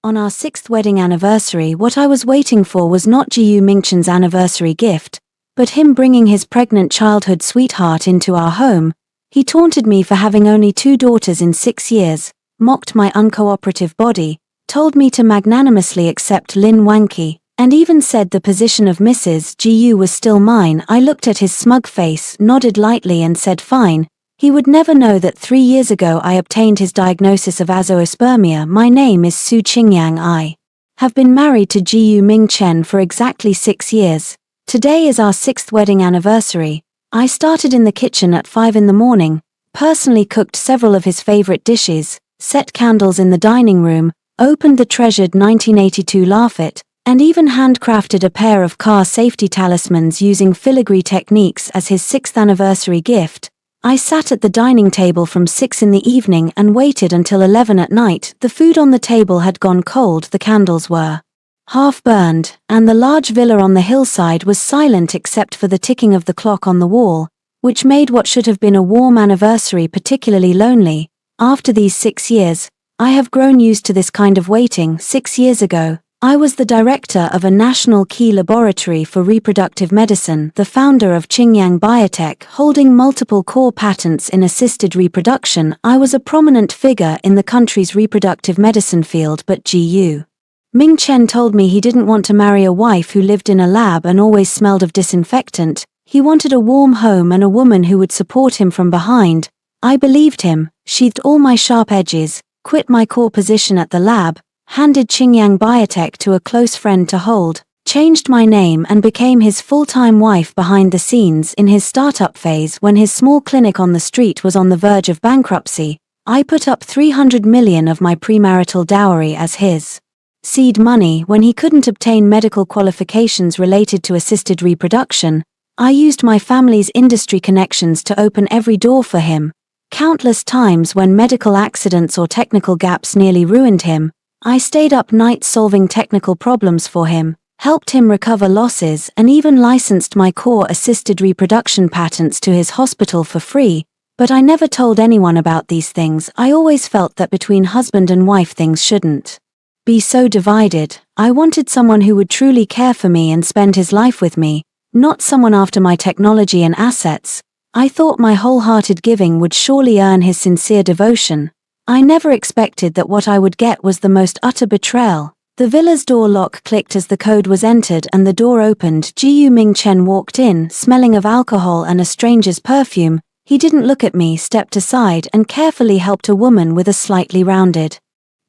On our 6th wedding anniversary, what I was waiting for was not Ji Mingchen's anniversary gift, but him bringing his pregnant childhood sweetheart into our home. He taunted me for having only 2 daughters in 6 years, mocked my uncooperative body, told me to magnanimously accept Lin Wanqi, and even said the position of Mrs. Gu was still mine. I looked at his smug face, nodded lightly and said fine. He would never know that 3 years ago I obtained his diagnosis of azoospermia. My name is Su Qingyang. I have been married to Ji Mingchen for exactly 6 years. Today is our 6th wedding anniversary. I started in the kitchen at 5 in the morning, personally cooked several of his favorite dishes, set candles in the dining room, opened the treasured 1982 Laffit, and even handcrafted a pair of car safety talismans using filigree techniques as his 6th anniversary gift. I sat at the dining table from 6 in the evening and waited until 11 at night. The food on the table had gone cold, the candles were half burned, and the large villa on the hillside was silent except for the ticking of the clock on the wall, which made what should have been a warm anniversary particularly lonely. After these 6 years, I have grown used to this kind of waiting. 6 years ago, I was the director of a national key laboratory for reproductive medicine, the founder of Qingyang Biotech, holding multiple core patents in assisted reproduction. I was a prominent figure in the country's reproductive medicine field, but Ji Mingchen told me he didn't want to marry a wife who lived in a lab and always smelled of disinfectant. He wanted a warm home and a woman who would support him from behind. I believed him, sheathed all my sharp edges, quit my core position at the lab, handed Qingyang Biotech to a close friend to hold, changed my name and became his full-time wife behind the scenes. In his startup phase, when his small clinic on the street was on the verge of bankruptcy, I put up 300 million of my premarital dowry as his seed money. When he couldn't obtain medical qualifications related to assisted reproduction, I used my family's industry connections to open every door for him. Countless times when medical accidents or technical gaps nearly ruined him, I stayed up nights solving technical problems for him, helped him recover losses, and even licensed my core assisted reproduction patents to his hospital for free. But I never told anyone about these things. I always felt that between husband and wife things shouldn't be so divided. I wanted someone who would truly care for me and spend his life with me, not someone after my technology and assets. I thought my wholehearted giving would surely earn his sincere devotion. I never expected that what I would get was the most utter betrayal. The villa's door lock clicked as the code was entered and the door opened. Ji Mingchen walked in, smelling of alcohol and a stranger's perfume. He didn't look at me, stepped aside and carefully helped a woman with a slightly rounded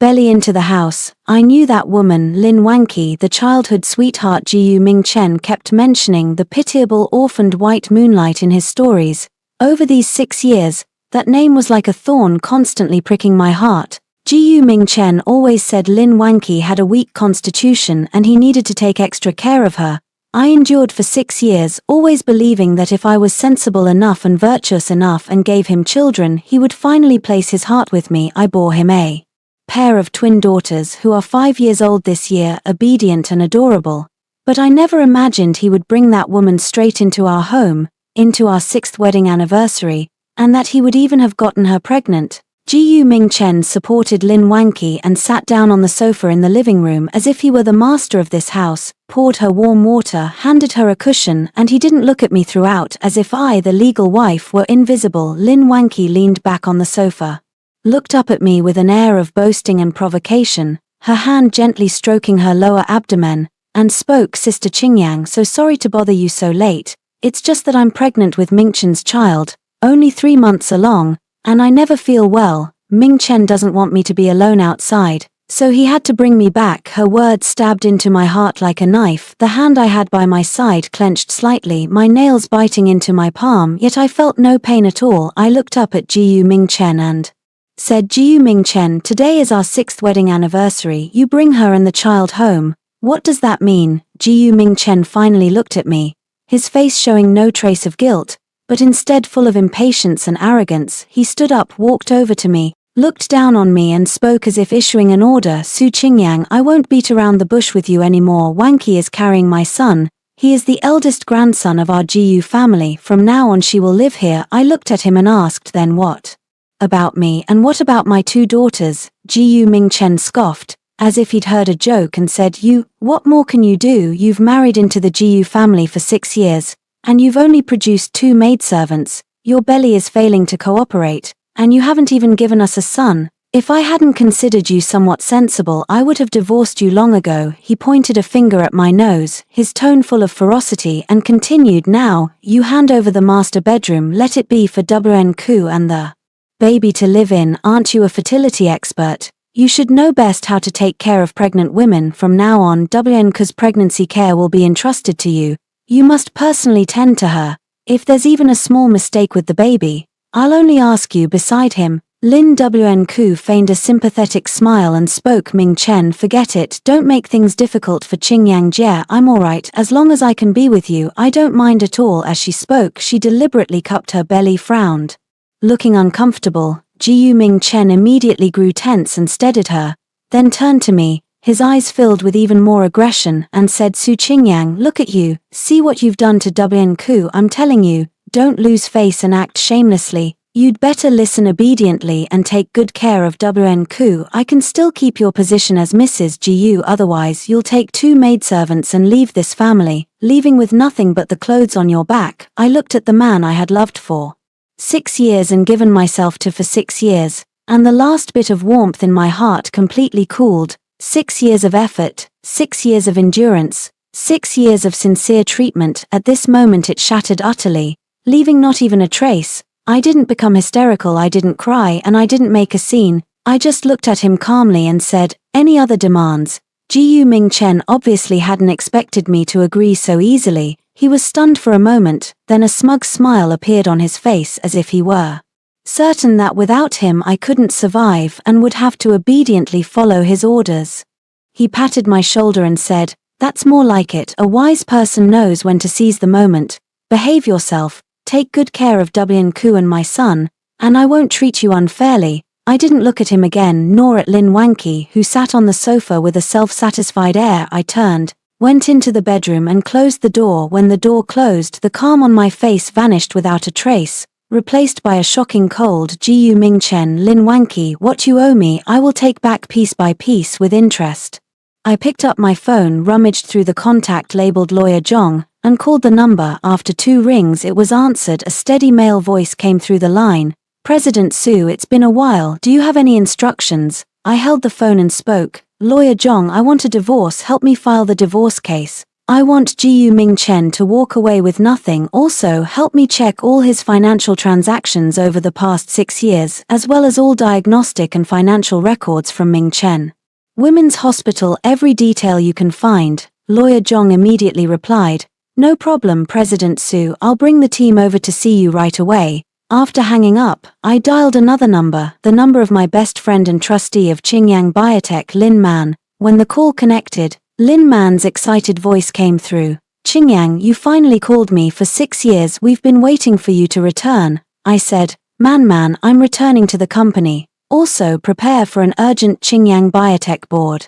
belly into the house. I knew that woman, Lin Wanqi, the childhood sweetheart. Ji Mingchen kept mentioning the pitiable orphaned white moonlight in his stories. Over these 6 years, that name was like a thorn constantly pricking my heart. Ji Mingchen always said Lin Wanqi had a weak constitution and he needed to take extra care of her. I endured for 6 years, always believing that if I was sensible enough and virtuous enough and gave him children, he would finally place his heart with me. I bore him a pair of twin daughters who are 5 years old this year, obedient and adorable. But I never imagined he would bring that woman straight into our home, into our 6th wedding anniversary, and that he would even have gotten her pregnant. Ji Mingchen supported Lin Wanqi and sat down on the sofa in the living room as if he were the master of this house, poured her warm water, handed her a cushion, and he didn't look at me throughout, as if I, the legal wife, were invisible. Lin Wanqi leaned back on the sofa, looked up at me with an air of boasting and provocation, her hand gently stroking her lower abdomen, and spoke. Sister Qingyang, so sorry to bother you so late. It's just that I'm pregnant with Mingchen's child, only 3 months along, and I never feel well. Mingchen doesn't want me to be alone outside, so he had to bring me back. Her words stabbed into my heart like a knife. The hand I had by my side clenched slightly, my nails biting into my palm, yet I felt no pain at all. I looked up at Ji Mingchen and said, Ji Mingchen, today is our 6th wedding anniversary. You bring her and the child home. What does that mean? Ji Mingchen finally looked at me, his face showing no trace of guilt, but instead full of impatience and arrogance. He stood up, walked over to me, looked down on me and spoke as if issuing an order. Su Qingyang, I won't beat around the bush with you anymore. Wanqi is carrying my son. He is the eldest grandson of our Jiu family. From now on she will live here. I looked at him and asked, then what about me, and what about my 2 daughters? Ji Mingchen scoffed. as if he'd heard a joke and said, what more can you do? You've married into the GU family for 6 years, and you've only produced 2 maidservants, your belly is failing to cooperate, and you haven't even given us a son. If I hadn't considered you somewhat sensible, I would have divorced you long ago. He pointed a finger at my nose, his tone full of ferocity, and continued, now, you hand over the master bedroom, let it be for WNQ and the baby to live in. Aren't you a fertility expert? You should know best how to take care of pregnant women. From now on, WNQ's pregnancy care will be entrusted to you. You must personally tend to her. If there's even a small mistake with the baby, I'll only ask you beside him. Lin WNQ feigned a sympathetic smile and spoke. Ming Chen, forget it, don't make things difficult for Qingyang Jie. I'm alright, as long as I can be with you, I don't mind at all. As she spoke, she deliberately cupped her belly, frowned. Looking uncomfortable, Jiu Ming Chen immediately grew tense and steadied her, then turned to me, his eyes filled with even more aggression, and said, Su Qingyang, look at you, see what you've done to WNQ. I'm telling you, don't lose face and act shamelessly. You'd better listen obediently and take good care of WNQ. I can still keep your position as Mrs. GU, otherwise you'll take 2 maidservants and leave this family, leaving with nothing but the clothes on your back. I looked at the man I had loved for 6 years and given myself to for 6 years, and the last bit of warmth in my heart completely cooled. 6 years of effort, 6 years of endurance, 6 years of sincere treatment. At this moment it shattered utterly, leaving not even a trace. I didn't become hysterical, I didn't cry, and I didn't make a scene. I just looked at him calmly and said, any other demands? Jiu Ming Chen obviously hadn't expected me to agree so easily. He was stunned for a moment, then a smug smile appeared on his face as if he were certain that without him I couldn't survive and would have to obediently follow his orders. He patted my shoulder and said, that's more like it. A wise person knows when to seize the moment. Behave yourself. Take good care of WNQ and my son, and I won't treat you unfairly. I didn't look at him again, nor at Lin Wanqi, who sat on the sofa with a self-satisfied air. I turned, went into the bedroom and closed the door. When the door closed, the calm on my face vanished without a trace, replaced by a shocking cold. Jiu Ming Chen, Lin Wanqi, what you owe me, I will take back piece by piece with interest. I picked up my phone, rummaged through the contact labeled Lawyer Zhong, and called the number. After 2 rings it was answered. A steady male voice came through the line. President Su, it's been a while, do you have any instructions? I held the phone and spoke. Lawyer Zhong, I want a divorce, help me file the divorce case. I want Jiu Ming Chen to walk away with nothing. Also, help me check all his financial transactions over the past 6 years, as well as all diagnostic and financial records from Ming Chen Women's Hospital, every detail you can find. Lawyer Zhong immediately replied, no problem, President Su, I'll bring the team over to see you right away. After hanging up, I dialed another number, the number of my best friend and trustee of Qingyang Biotech, Lin Man. When the call connected, Lin Man's excited voice came through. Qingyang, you finally called me. For 6 years we've been waiting for you to return. I said, Man, I'm returning to the company. Also prepare for an urgent Qingyang Biotech board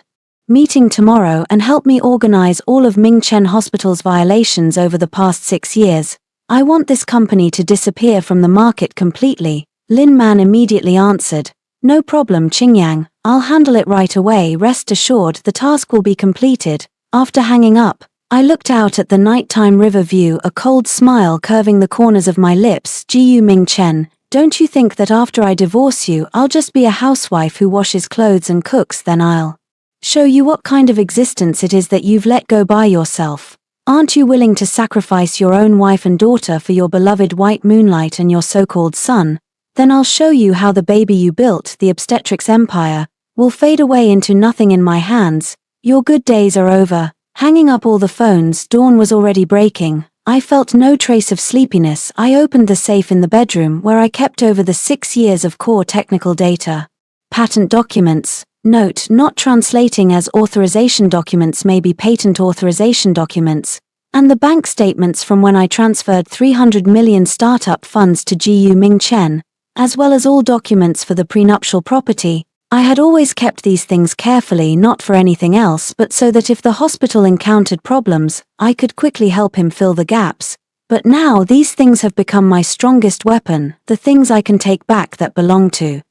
meeting tomorrow and help me organize all of Ming Chen Hospital's violations over the past 6 years. I want this company to disappear from the market completely. Lin Man immediately answered, no problem Qingyang, I'll handle it right away. Rest assured the task will be completed. After hanging up, I looked out at the nighttime river view, a cold smile curving the corners of my lips. Jiu Ming Chen, don't you think that after I divorce you I'll just be a housewife who washes clothes and cooks? Then I'll show you what kind of existence it is that you've let go by yourself. Aren't you willing to sacrifice your own wife and daughter for your beloved white moonlight and your so-called son? Then I'll show you how the baby you built, the obstetrics empire, will fade away into nothing in my hands. Your good days are over. Hanging up all the phones, dawn was already breaking. I felt no trace of sleepiness. I opened the safe in the bedroom where I kept over the 6 years of core technical data. Patent documents. Note, not translating as authorization documents may be patent authorization documents, and the bank statements from when I transferred 300 million startup funds to Jiu Ming Chen, as well as all documents for the prenuptial property. I had always kept these things carefully, not for anything else but so that if the hospital encountered problems, I could quickly help him fill the gaps. But now these things have become my strongest weapon, the things I can take back that belong to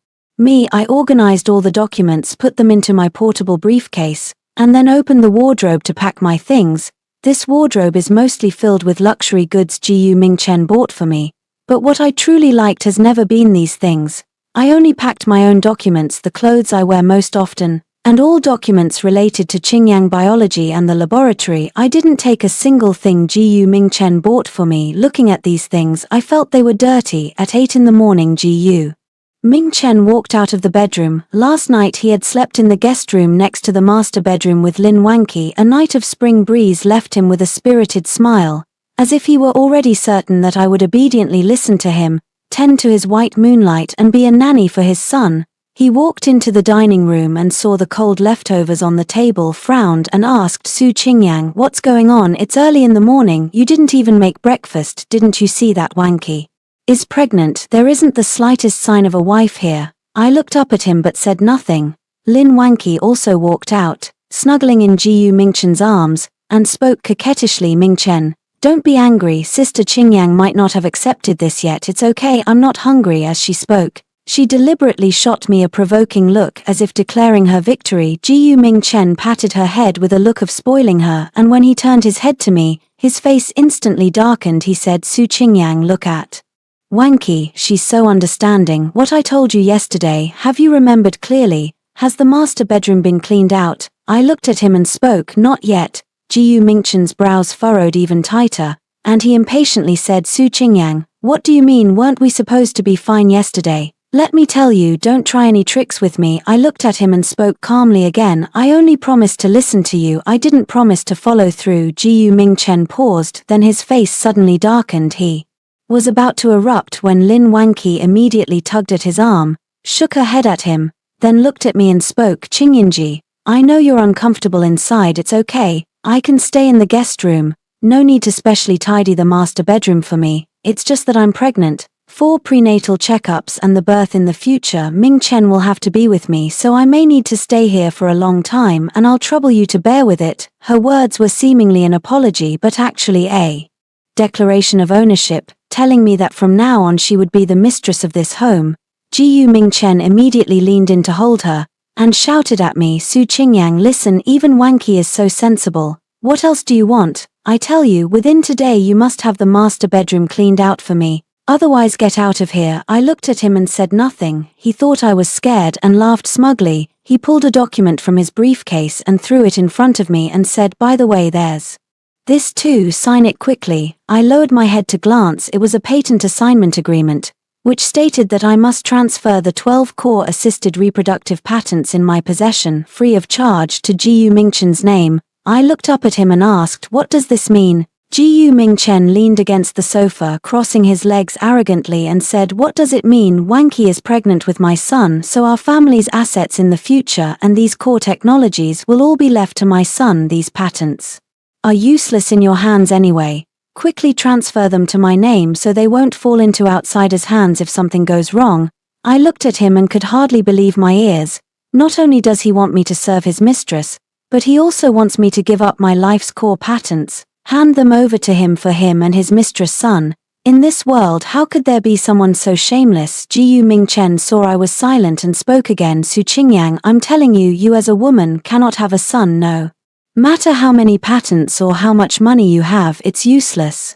I organized all the documents, put them into my portable briefcase, and then opened the wardrobe to pack my things. This wardrobe is mostly filled with luxury goods Gu Mingchen bought for me. But what I truly liked has never been these things. I only packed my own documents, the clothes I wear most often, and all documents related to Qingyang biology and the laboratory. I didn't take a single thing Gu Mingchen bought for me. Looking at these things, I felt they were dirty. At 8 in the morning, Gu Mingchen walked out of the bedroom. Last night he had slept in the guest room next to the master bedroom with Lin Wanqi. A night of spring breeze left him with a spirited smile, as if he were already certain that I would obediently listen to him, tend to his white moonlight and be a nanny for his son. He walked into the dining room and saw the cold leftovers on the table, frowned and asked Su Qingyang, "What's going on? It's early in the morning, you didn't even make breakfast. Didn't you see that Wanqi is pregnant? There isn't the slightest sign of a wife here." I looked up at him but said nothing. Lin Wanqi also walked out, snuggling in Gu Mingchen's arms, and spoke coquettishly. "Mingchen, don't be angry, Sister Qingyang might not have accepted this yet. It's okay, I'm not hungry." As she spoke, she deliberately shot me a provoking look as if declaring her victory. Gu Mingchen patted her head with a look of spoiling her, and when he turned his head to me, his face instantly darkened. He said, "Su Qingyang, look at Wanqi, she's so understanding. What I told you yesterday, have you remembered clearly? Has the master bedroom been cleaned out?" I looked at him and spoke, "Not yet." Gu Mingchen's brows furrowed even tighter, and he impatiently said, "Su Qingyang, what do you mean? Weren't we supposed to be fine yesterday? Let me tell you, don't try any tricks with me." I looked at him and spoke calmly again, "I only promised to listen to you, I didn't promise to follow through." Gu Mingchen paused, then his face suddenly darkened. He was about to erupt when Lin Wanqi immediately tugged at his arm, shook her head at him, then looked at me and spoke, "Qingyangji, I know you're uncomfortable inside. It's okay, I can stay in the guest room. No need to specially tidy the master bedroom for me. It's just that I'm pregnant. 4 prenatal checkups and the birth in the future. Mingchen will have to be with me, so I may need to stay here for a long time, and I'll trouble you to bear with it." Her words were seemingly an apology but actually a declaration of ownership, telling me that from now on she would be the mistress of this home. Gu Mingchen immediately leaned in to hold her, and shouted at me, "Su Qingyang, listen, even Wanqi is so sensible. What else do you want? I tell you, within today you must have the master bedroom cleaned out for me. Otherwise get out of here." I looked at him and said nothing. He thought I was scared and laughed smugly. He pulled a document from his briefcase and threw it in front of me and said, "By the way, there's this too, sign it quickly." I lowered my head to glance. It was a patent assignment agreement, which stated that I must transfer the 12 core assisted reproductive patents in my possession, free of charge, to Gu Mingchen's name. I looked up at him and asked, "What does this mean?" Gu Mingchen leaned against the sofa, crossing his legs arrogantly, and said, "What does it mean? Wanqi is pregnant with my son, so our family's assets in the future and these core technologies will all be left to my son. These patents are useless in your hands anyway. Quickly transfer them to my name so they won't fall into outsiders' hands if something goes wrong." I looked at him and could hardly believe my ears. Not only does he want me to serve his mistress, but he also wants me to give up my life's core patents, hand them over to him for him and his mistress' son. In this world, how could there be someone so shameless? Gu Mingchen saw I was silent and spoke again, "Su Qingyang, I'm telling you, you as a woman cannot have a son. No matter how many patents or how much money you have, it's useless.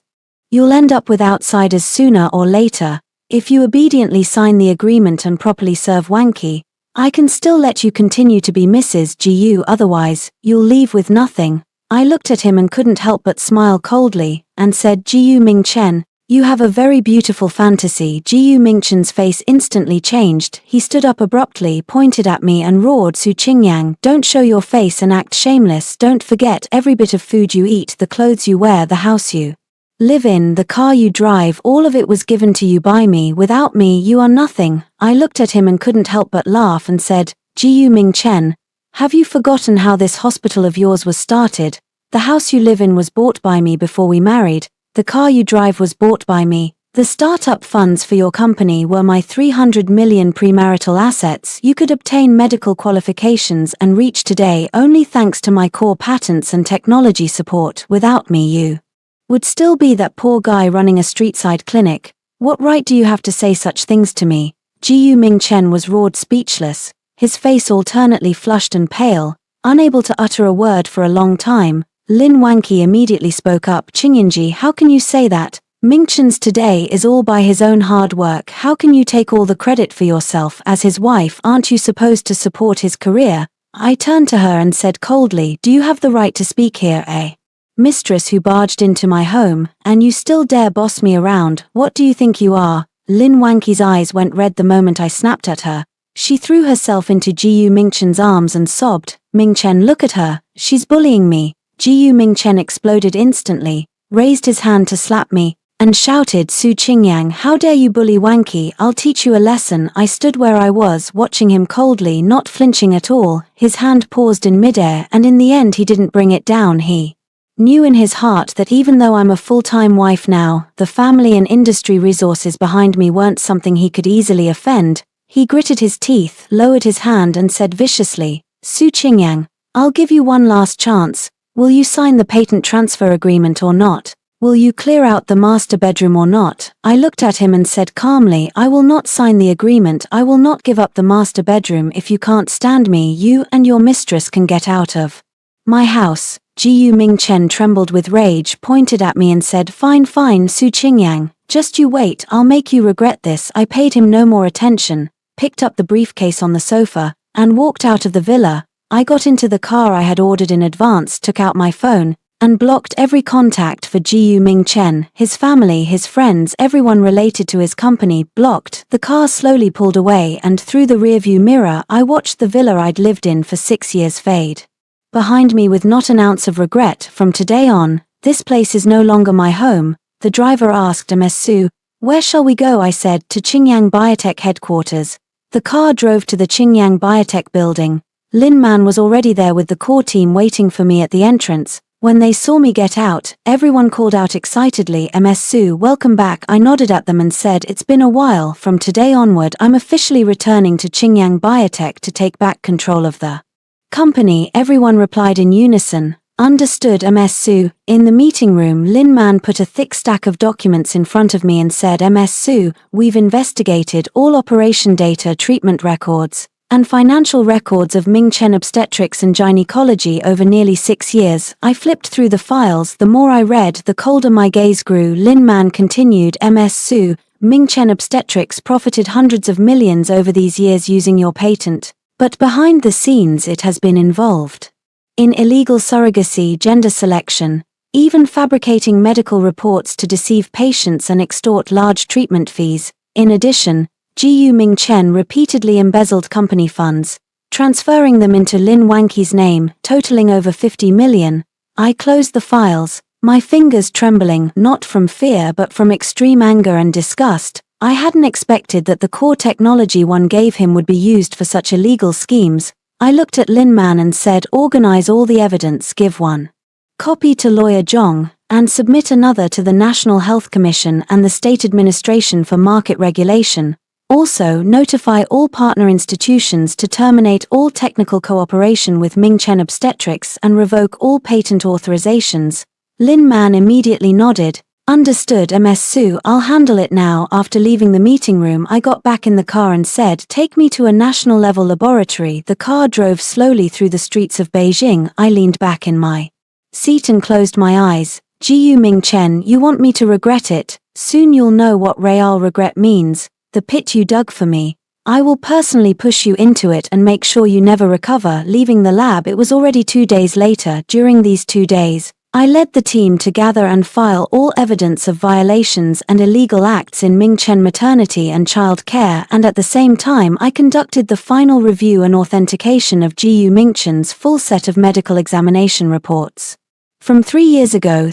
You'll end up with outsiders sooner or later. If you obediently sign the agreement and properly serve Wanqi, I can still let you continue to be Mrs. Gu, otherwise, you'll leave with nothing." I looked at him and couldn't help but smile coldly, and said, "Gu Mingchen, you have a very beautiful fantasy." Gu Mingchen's face instantly changed. He stood up abruptly, pointed at me and roared, "Su Qingyang, don't show your face and act shameless. Don't forget, every bit of food you eat, the clothes you wear, the house you live in, the car you drive, all of it was given to you by me. Without me, you are nothing." I looked at him and couldn't help but laugh and said, "Gu Mingchen, have you forgotten how this hospital of yours was started? The house you live in was bought by me before we married. The car you drive was bought by me. The startup funds for your company were my 300 million premarital assets. You could obtain medical qualifications and reach today only thanks to my core patents and technology support. Without me, you would still be that poor guy running a street-side clinic. What right do you have to say such things to me?" Ji Ming Chen was roared speechless, his face alternately flushed and pale, unable to utter a word for a long time. Lin Wanqi immediately spoke up. Qingyunji, how can you say that? Ming Chen's today is all by his own hard work. How can you take all the credit for yourself? As his wife, aren't you supposed to support his career? I turned to her and said coldly, do you have the right to speak here, eh? Mistress who barged into my home, and you still dare boss me around? What do you think you are? Lin Wanqi's eyes went red the moment I snapped at her. She threw herself into Ji Mingchen's arms and sobbed, Ming Chen, look at her, she's bullying me. Ji Ming Chen exploded instantly, raised his hand to slap me, and shouted, Su Qingyang, how dare you bully Wanqi? I'll teach you a lesson. I stood where I was, watching him coldly, not flinching at all. His hand paused in midair, and in the end he didn't bring it down. He knew in his heart that even though I'm a full-time wife now, the family and industry resources behind me weren't something he could easily offend. He gritted his teeth, lowered his hand and said viciously, Su Qingyang, I'll give you one last chance. Will you sign the patent transfer agreement or not? Will you clear out the master bedroom or not? I looked at him and said calmly, I will not sign the agreement. I will not give up the master bedroom. If you can't stand me, you and your mistress can get out of my house. Ji Ming Chen trembled with rage, pointed at me and said, fine, Su Qingyang, just you wait, I'll make you regret this. I paid him no more attention, picked up the briefcase on the sofa, and walked out of the villa. I got into the car I had ordered in advance, took out my phone, and blocked every contact for Ji Ming Chen, his family, his friends, everyone related to his company, blocked. The car slowly pulled away and through the rearview mirror I watched the villa I'd lived in for 6 years fade behind me with not an ounce of regret. From today on, this place is no longer my home. The driver asked Ms. Su, where shall we go? I said, to Qingyang Biotech headquarters. The car drove to the Qingyang Biotech building. Lin Man was already there with the core team waiting for me at the entrance. When they saw me get out, everyone called out excitedly, Ms. Su, welcome back. I nodded at them and said, it's been a while. From today onward, I'm officially returning to Qingyang Biotech to take back control of the company. Everyone replied in unison, understood, Ms. Su. In the meeting room, Lin Man put a thick stack of documents in front of me and said, Ms. Su, we've investigated all operation data, treatment records, and financial records of Ming Chen obstetrics and gynecology over nearly 6 years. I flipped through the files. The more I read, the colder my gaze grew. Lin Man continued, Ms. Su, Ming Chen obstetrics profited hundreds of millions over these years using your patent. But behind the scenes it has been involved in illegal surrogacy, gender selection, even fabricating medical reports to deceive patients and extort large treatment fees. In addition, Ji Ming Chen repeatedly embezzled company funds, transferring them into Lin Wanqi's name, totaling over 50 million. I closed the files, my fingers trembling, not from fear but from extreme anger and disgust. I hadn't expected that the core technology one gave him would be used for such illegal schemes. I looked at Lin Man and said, organize all the evidence, give one copy to Lawyer Zhong, and submit another to the National Health Commission and the State Administration for Market Regulation. Also, notify all partner institutions to terminate all technical cooperation with Ming Chen Obstetrics and revoke all patent authorizations. Lin Man immediately nodded. Understood, Ms. Su, I'll handle it now. After leaving the meeting room, I got back in the car and said, take me to a national-level laboratory. The car drove slowly through the streets of Beijing. I leaned back in my seat and closed my eyes. Ji Ming Chen, you want me to regret it? Soon you'll know what real regret means. The pit you dug for me. I will personally push you into it and make sure you never recover. Leaving the lab, it was already 2 days later. During these 2 days, I led the team to gather and file all evidence of violations and illegal acts in Ming Chen maternity and child care, and at the same time I conducted the final review and authentication of Ji Ming Chen's full set of medical examination reports. From 3 years ago,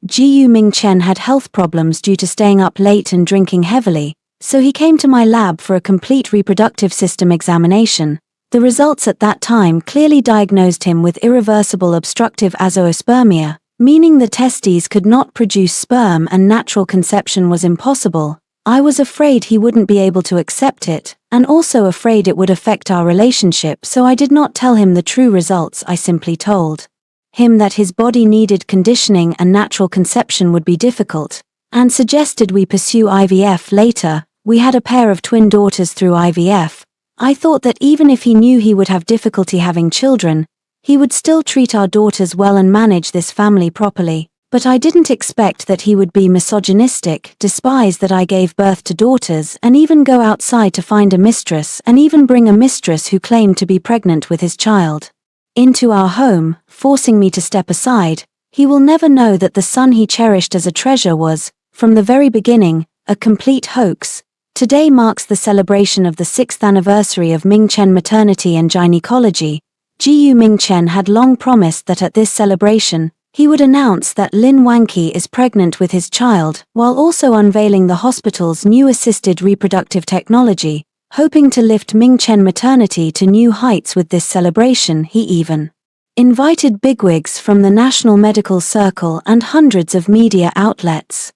Ji Ming Chen had health problems due to staying up late and drinking heavily, so he came to my lab for a complete reproductive system examination. The results at that time clearly diagnosed him with irreversible obstructive azoospermia, meaning the testes could not produce sperm and natural conception was impossible. I was afraid he wouldn't be able to accept it, and also afraid it would affect our relationship, so I did not tell him the true results. I simply told him that his body needed conditioning and natural conception would be difficult, and suggested we pursue IVF later. We had a pair of twin daughters through IVF. I thought that even if he knew he would have difficulty having children, he would still treat our daughters well and manage this family properly. But I didn't expect that he would be misogynistic, despise that I gave birth to daughters, and even go outside to find a mistress, and even bring a mistress who claimed to be pregnant with his child into our home, forcing me to step aside. He will never know that the son he cherished as a treasure was, from the very beginning, a complete hoax. Today marks the celebration of the 6th anniversary of Ming Chen maternity and gynecology. Gu Mingchen had long promised that at this celebration, he would announce that Lin Wanqi is pregnant with his child, while also unveiling the hospital's new assisted reproductive technology. Hoping to lift Ming Chen maternity to new heights with this celebration, he even invited bigwigs from the National Medical Circle and hundreds of media outlets,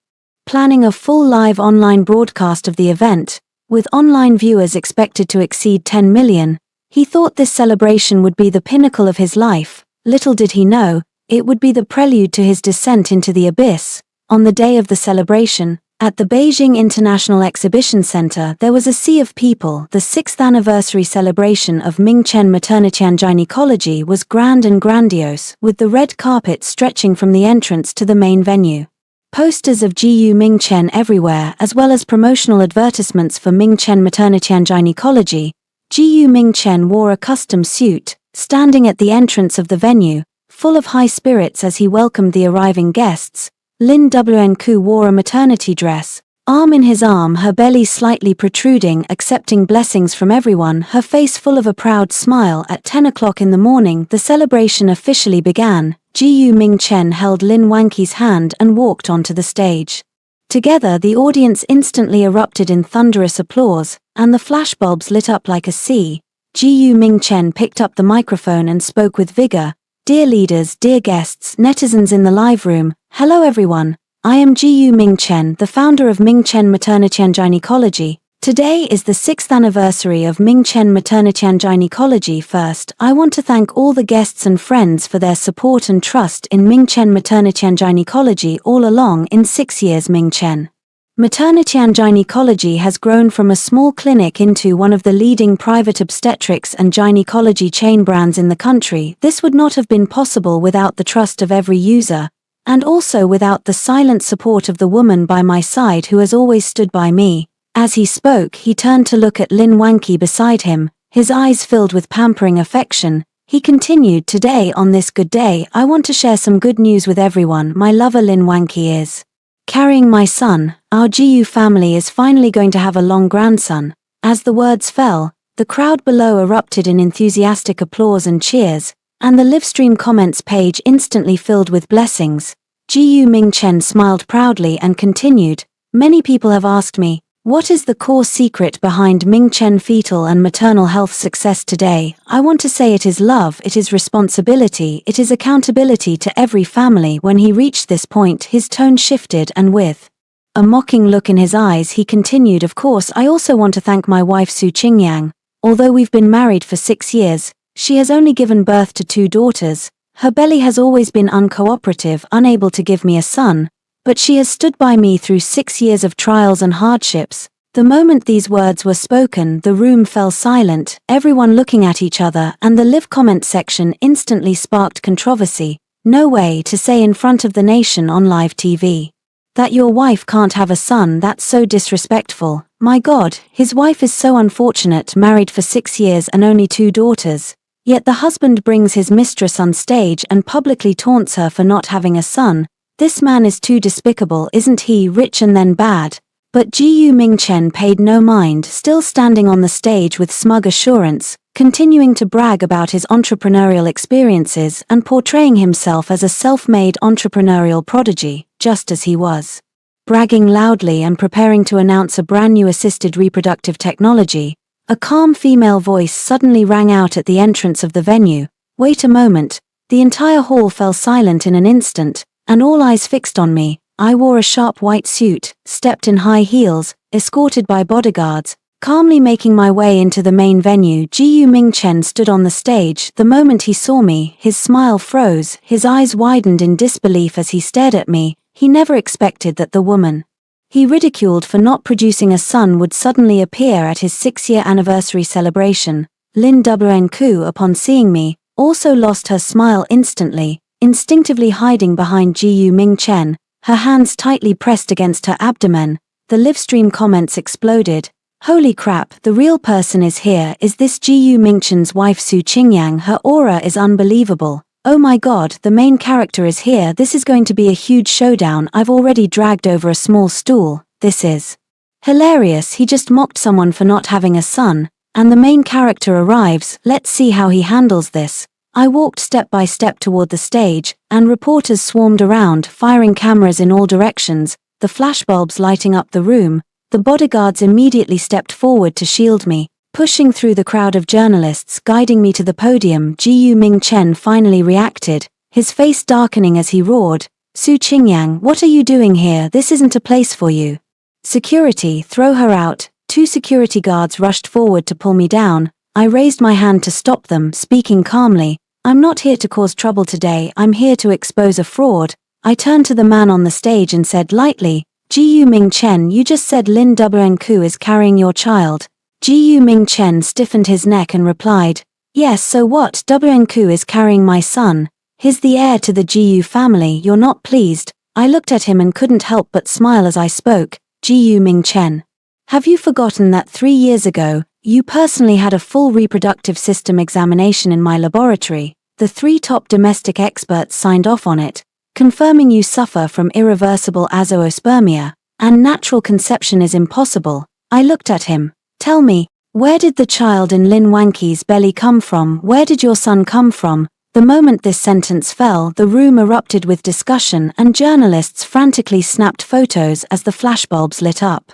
planning a full live online broadcast of the event, with online viewers expected to exceed 10 million. He thought this celebration would be the pinnacle of his life. Little did he know, it would be the prelude to his descent into the abyss. On the day of the celebration, at the Beijing International Exhibition Center, there was a sea of people. The 6th anniversary celebration of Ming Chen maternity and gynecology was grand and grandiose, with the red carpet stretching from the entrance to the main venue. Posters of Gu Mingchen everywhere, as well as promotional advertisements for Ming Chen maternity and gynecology. Gu Mingchen wore a custom suit, standing at the entrance of the venue, full of high spirits as he welcomed the arriving guests. Lin Wenku wore a maternity dress, arm in his arm, her belly slightly protruding, accepting blessings from everyone, her face full of a proud smile. At 10 o'clock in the morning, the celebration officially began. Gu Mingchen held Lin Wanqi's hand and walked onto the stage. Together, the audience instantly erupted in thunderous applause, and the flashbulbs lit up like a sea. Gu Mingchen picked up the microphone and spoke with vigor. Dear leaders, dear guests, netizens in the live room, hello everyone. I am Gu Mingchen, the founder of Ming Chen Maternity and Gynecology. Today is the 6th anniversary of Ming Chen Maternity and Gynecology. First, I want to thank all the guests and friends for their support and trust in Ming Chen Maternity and Gynecology all along. In 6 years, Ming Chen Maternity and Gynecology has grown from a small clinic into one of the leading private obstetrics and gynecology chain brands in the country. This would not have been possible without the trust of every user, and also without the silent support of the woman by my side who has always stood by me. As he spoke, he turned to look at Lin Wanqi beside him, his eyes filled with pampering affection. He continued, today, on this good day, I want to share some good news with everyone. My lover Lin Wanqi is carrying my son. Our Gu family is finally going to have a long grandson. As the words fell, the crowd below erupted in enthusiastic applause and cheers, and the livestream comments page instantly filled with blessings. Gu Mingchen smiled proudly and continued, many people have asked me, what is the core secret behind Ming Chen fetal and maternal health success today? I want to say it is love, it is responsibility, it is accountability to every family. When he reached this point, his tone shifted and with a mocking look in his eyes, he continued, of course, I also want to thank my wife Su Qingyang. Although we've been married for 6 years, she has only given birth to 2 daughters. Her belly has always been uncooperative, unable to give me a son. But she has stood by me through 6 years of trials and hardships. The moment these words were spoken, the room fell silent, everyone looking at each other, and the live comment section instantly sparked controversy. No way to say in front of the nation on live TV that your wife can't have a son, that's so disrespectful. My God, his wife is so unfortunate, married for 6 years and only 2 daughters. Yet the husband brings his mistress on stage and publicly taunts her for not having a son. This man is too despicable, isn't he? Rich and then bad. But Gu Mingchen paid no mind, still standing on the stage with smug assurance, continuing to brag about his entrepreneurial experiences and portraying himself as a self-made entrepreneurial prodigy, just as he was bragging loudly and preparing to announce a brand new assisted reproductive technology. A calm female voice suddenly rang out at the entrance of the venue. Wait a moment. The entire hall fell silent in an instant, and all eyes fixed on me. I wore a sharp white suit, stepped in high heels, escorted by bodyguards, calmly making my way into the main venue. Gu Mingchen stood on the stage. The moment he saw me, his smile froze, his eyes widened in disbelief as he stared at me. He never expected that the woman He ridiculed for not producing a son would suddenly appear at his 6-year anniversary celebration. Lin Wnku, upon seeing me, also lost her smile instantly, instinctively hiding behind Jiyu Mingchen, her hands tightly pressed against her abdomen. The livestream comments exploded. Holy crap, the real person is here. Is this Jiyu Mingchen's wife Su Qingyang? Her aura is unbelievable. Oh my god, the main character is here. This is going to be a huge showdown. I've already dragged over a small stool. This is hilarious. He just mocked someone for not having a son, and the main character arrives. Let's see how he handles this. I walked step by step toward the stage, and reporters swarmed around, firing cameras in all directions, the flashbulbs lighting up the room. The bodyguards immediately stepped forward to shield me, pushing through the crowd of journalists, guiding me to the podium. Jiyu Mingchen finally reacted, his face darkening as he roared, "Su Qingyang, what are you doing here? This isn't a place for you. Security, throw her out." 2 security guards rushed forward to pull me down. I raised my hand to stop them, speaking calmly. "I'm not here to cause trouble today, I'm here to expose a fraud." I turned to the man on the stage and said lightly, "Jiyu Mingchen, you just said Lin Wnku is carrying your child." Jiyu Mingchen stiffened his neck and replied, "Yes, so what? Wnku is carrying my son. He's the heir to the Jiyu family. You're not pleased?" I looked at him and couldn't help but smile as I spoke. "Jiyu Mingchen, have you forgotten that 3 years ago, you personally had a full reproductive system examination in my laboratory? The 3 top domestic experts signed off on it, confirming you suffer from irreversible azoospermia, and natural conception is impossible." I looked at him. "Tell me, where did the child in Lin Wanqi's belly come from? Where did your son come from?" The moment this sentence fell, the room erupted with discussion and journalists frantically snapped photos as the flashbulbs lit up.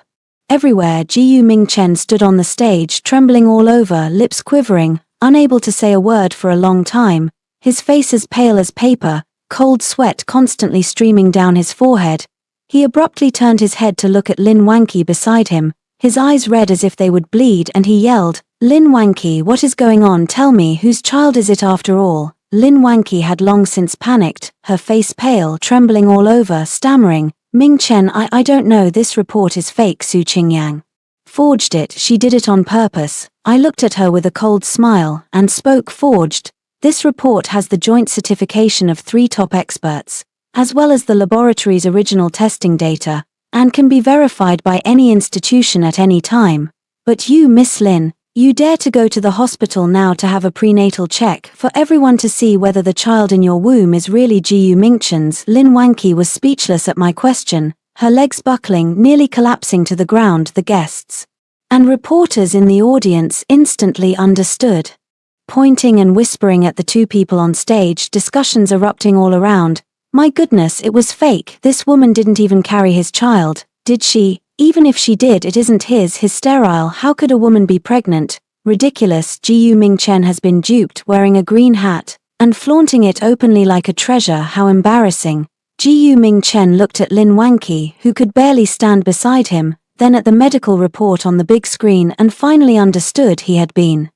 Everywhere, Jiyu Mingchen stood on the stage, trembling all over, lips quivering, unable to say a word for a long time, his face as pale as paper, cold sweat constantly streaming down his forehead. He abruptly turned his head to look at Lin Wanqi beside him, his eyes red as if they would bleed, and he yelled, "Lin Wanqi, what is going on? Tell me, whose child is it after all?" Lin Wanqi had long since panicked, her face pale, trembling all over, stammering, "Mingchen, I don't know, this report is fake. Su Qingyang forged it, she did it on purpose." I looked at her with a cold smile, and spoke. "Forged? This report has the joint certification of 3 top experts, as well as the laboratory's original testing data, and can be verified by any institution at any time. But you, Miss Lin, you dare to go to the hospital now to have a prenatal check for everyone to see whether the child in your womb is really Jiyu Mingchen's." Lin Wanqi was speechless at my question, her legs buckling, nearly collapsing to the ground. The guests and reporters in the audience instantly understood. Pointing and whispering at the 2 people on stage, discussions erupting all around. "My goodness, it was fake. This woman didn't even carry his child, did she? Even if she did, it isn't his. He's sterile. How could a woman be pregnant? Ridiculous. Jiyu Mingchen has been duped, wearing a green hat, and flaunting it openly like a treasure. How embarrassing." Jiyu Mingchen looked at Lin Wanqi, who could barely stand beside him, then at the medical report on the big screen, and finally understood he had been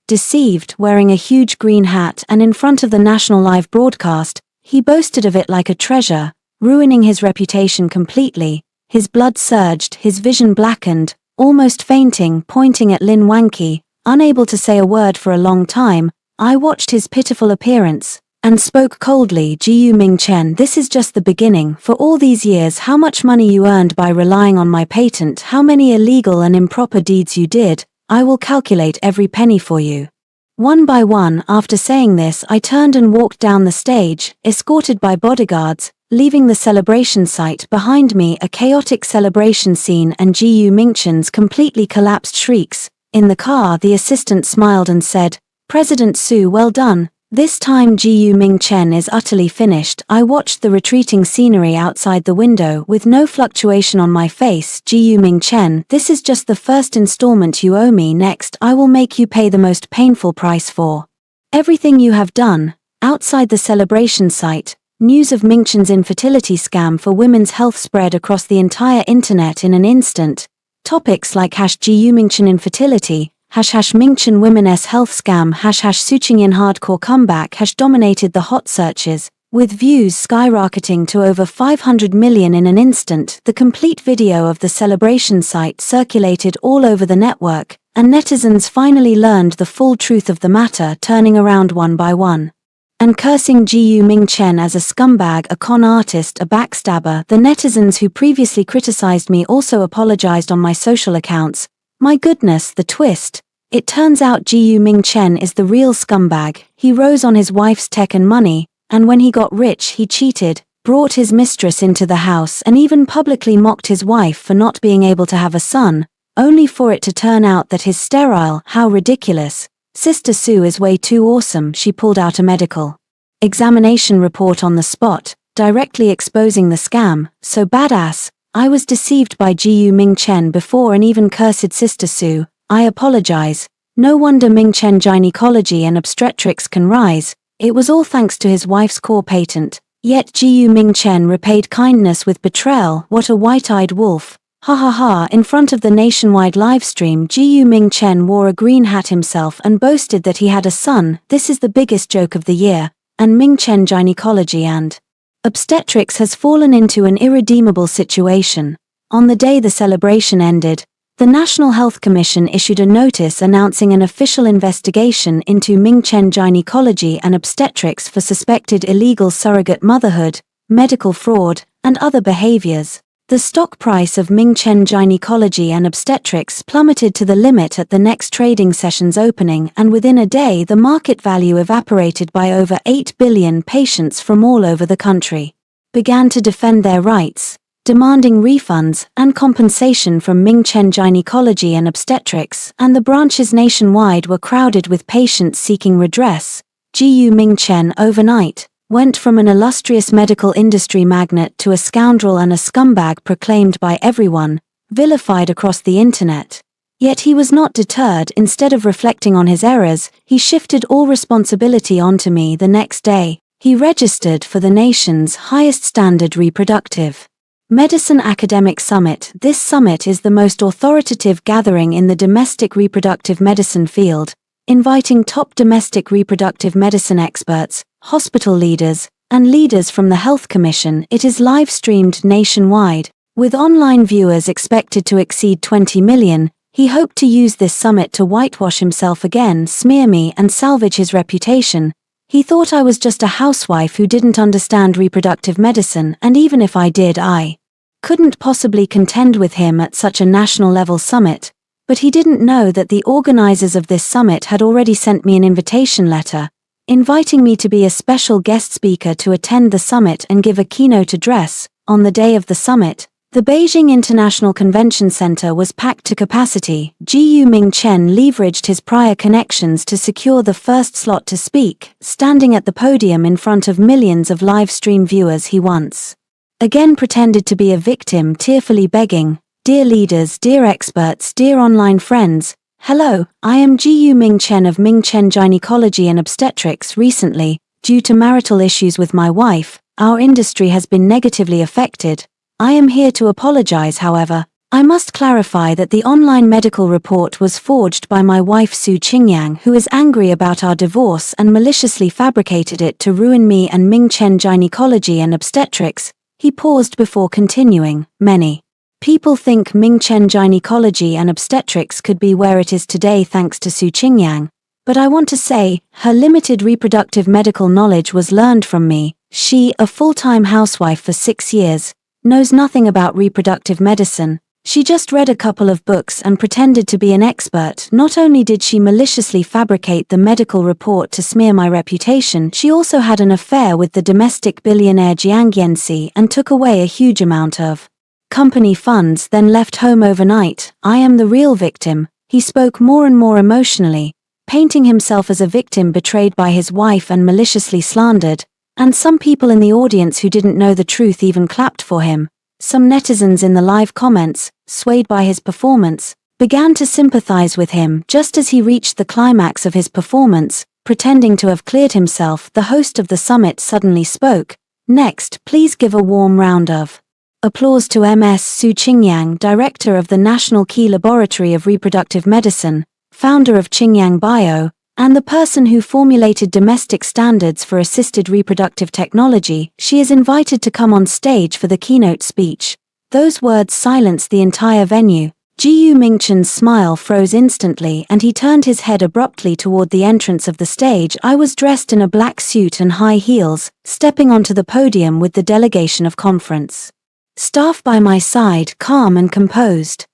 deceived. Wearing a huge green hat and in front of the national live broadcast, he boasted of it like a treasure, ruining his reputation completely. His blood surged, his vision blackened, almost fainting, pointing at Lin Wanqi, unable to say a word for a long time. I watched his pitiful appearance, and spoke coldly. "Jiyu Mingchen, this is just the beginning. For all these years, how much money you earned by relying on my patent, how many illegal and improper deeds you did, I will calculate every penny for you." One by one. After saying this, I turned and walked down the stage, escorted by bodyguards, leaving the celebration site behind me. A chaotic celebration scene and Jiyu Mingchen's completely collapsed shrieks. In the car, the assistant smiled and said, "President Su, well done. This time Jiyu Mingchen is utterly finished." I watched the retreating scenery outside the window with no fluctuation on my face. "Jiyu Mingchen, this is just the first installment you owe me. Next, I will make you pay the most painful price for everything you have done." Outside the celebration site, news of Mingchen's infertility scam for women's health spread across the entire internet in an instant. Topics like #Jiyu Mingchen infertility, #Mingchen women's health scam, #Su Qingyang hardcore comeback dominated the hot searches. With views skyrocketing to over 500 million in an instant, the complete video of the celebration site circulated all over the network, and netizens finally learned the full truth of the matter, turning around one by one and cursing Ji Ming Chen as a scumbag, a con artist, a backstabber. The netizens who previously criticized me also apologized on my social accounts. My goodness, the twist. It turns out Ji Ming Chen is the real scumbag. He rose on his wife's tech and money, and when he got rich he cheated, brought his mistress into the house and even publicly mocked his wife for not being able to have a son, only for it to turn out that he's sterile. How ridiculous. Sister Sue is way too awesome. She pulled out a medical examination report on the spot, directly exposing the scam. So badass. I was deceived by Ji Ming Chen before and even cursed Sister Sue. I apologize. No wonder Ming Chen gynecology and obstetrics can rise. It was all thanks to his wife's core patent. Yet Ji Ming Chen repaid kindness with betrayal. What a white-eyed wolf. Ha ha ha. In front of the nationwide livestream, Ji Ming Chen wore a green hat himself and boasted that he had a son. This is the biggest joke of the year. And Ming Chen gynecology and obstetrics has fallen into an irredeemable situation. On the day the celebration ended, the National Health Commission issued a notice announcing an official investigation into Ming Chen gynecology and obstetrics for suspected illegal surrogate motherhood, medical fraud, and other behaviors. The stock price of Ming Chen gynecology and obstetrics plummeted to the limit at the next trading session's opening, and within a day the market value evaporated by over 8 billion. Patients from all over the country began to defend their rights, demanding refunds and compensation from Ming Chen gynecology and obstetrics, and the branches nationwide were crowded with patients seeking redress. Ji Ming Chen overnight went from an illustrious medical industry magnate to a scoundrel and a scumbag proclaimed by everyone, vilified across the internet. Yet he was not deterred. Instead of reflecting on his errors, he shifted all responsibility onto me. The next day, he registered for the nation's highest standard reproductive medicine academic summit. This summit is the most authoritative gathering in the domestic reproductive medicine field, inviting top domestic reproductive medicine experts, hospital leaders, and leaders from the Health Commission. It is live-streamed nationwide, with online viewers expected to exceed 20 million. He hoped to use this summit to whitewash himself again, smear me, and salvage his reputation. He thought I was just a housewife who didn't understand reproductive medicine, and even if I did, I couldn't possibly contend with him at such a national-level summit. But he didn't know that the organizers of this summit had already sent me an invitation letter, inviting me to be a special guest speaker to attend the summit and give a keynote address. On the day of the summit, the Beijing International Convention Center was packed to capacity. Ji Ming Chen leveraged his prior connections to secure the first slot to speak. Standing at the podium in front of millions of live stream viewers, he once again pretended to be a victim, tearfully begging, "Dear leaders, dear experts, dear online friends, hello, I am Ji Ming Chen of Ming Chen Gynecology and Obstetrics. Recently, due to marital issues with my wife, our industry has been negatively affected. I am here to apologize. However, I must clarify that the online medical report was forged by my wife Su Qingyang, who is angry about our divorce and maliciously fabricated it to ruin me and Ming Chen Gynecology and Obstetrics." He paused before continuing, "Many people think Ming Chen Gynecology and Obstetrics could be where it is today thanks to Su Qingyang, but I want to say, her limited reproductive medical knowledge was learned from me. She, a full-time housewife for 6 years, knows nothing about reproductive medicine. She just read a couple of books and pretended to be an expert. Not only did she maliciously fabricate the medical report to smear my reputation, she also had an affair with the domestic billionaire Jiang Yanxi and took away a huge amount of company funds, then left home overnight. I am the real victim." He spoke more and more emotionally, painting himself as a victim betrayed by his wife and maliciously slandered, and some people in the audience who didn't know the truth even clapped for him. Some netizens in the live comments, swayed by his performance, began to sympathize with him. Just as he reached the climax of his performance, pretending to have cleared himself, the host of the summit suddenly spoke. "Next, please give a warm round of applause to Ms. Su Qingyang, director of the National Key Laboratory of Reproductive Medicine, founder of Qingyang Bio, And the person who formulated domestic standards for assisted reproductive technology, she is invited to come on stage for the keynote speech. Those words silenced the entire venue. Ji Mingchen's smile froze instantly and he turned his head abruptly toward the entrance of the stage. I was dressed in a black suit and high heels, stepping onto the podium with the delegation of conference staff by my side, calm and composed.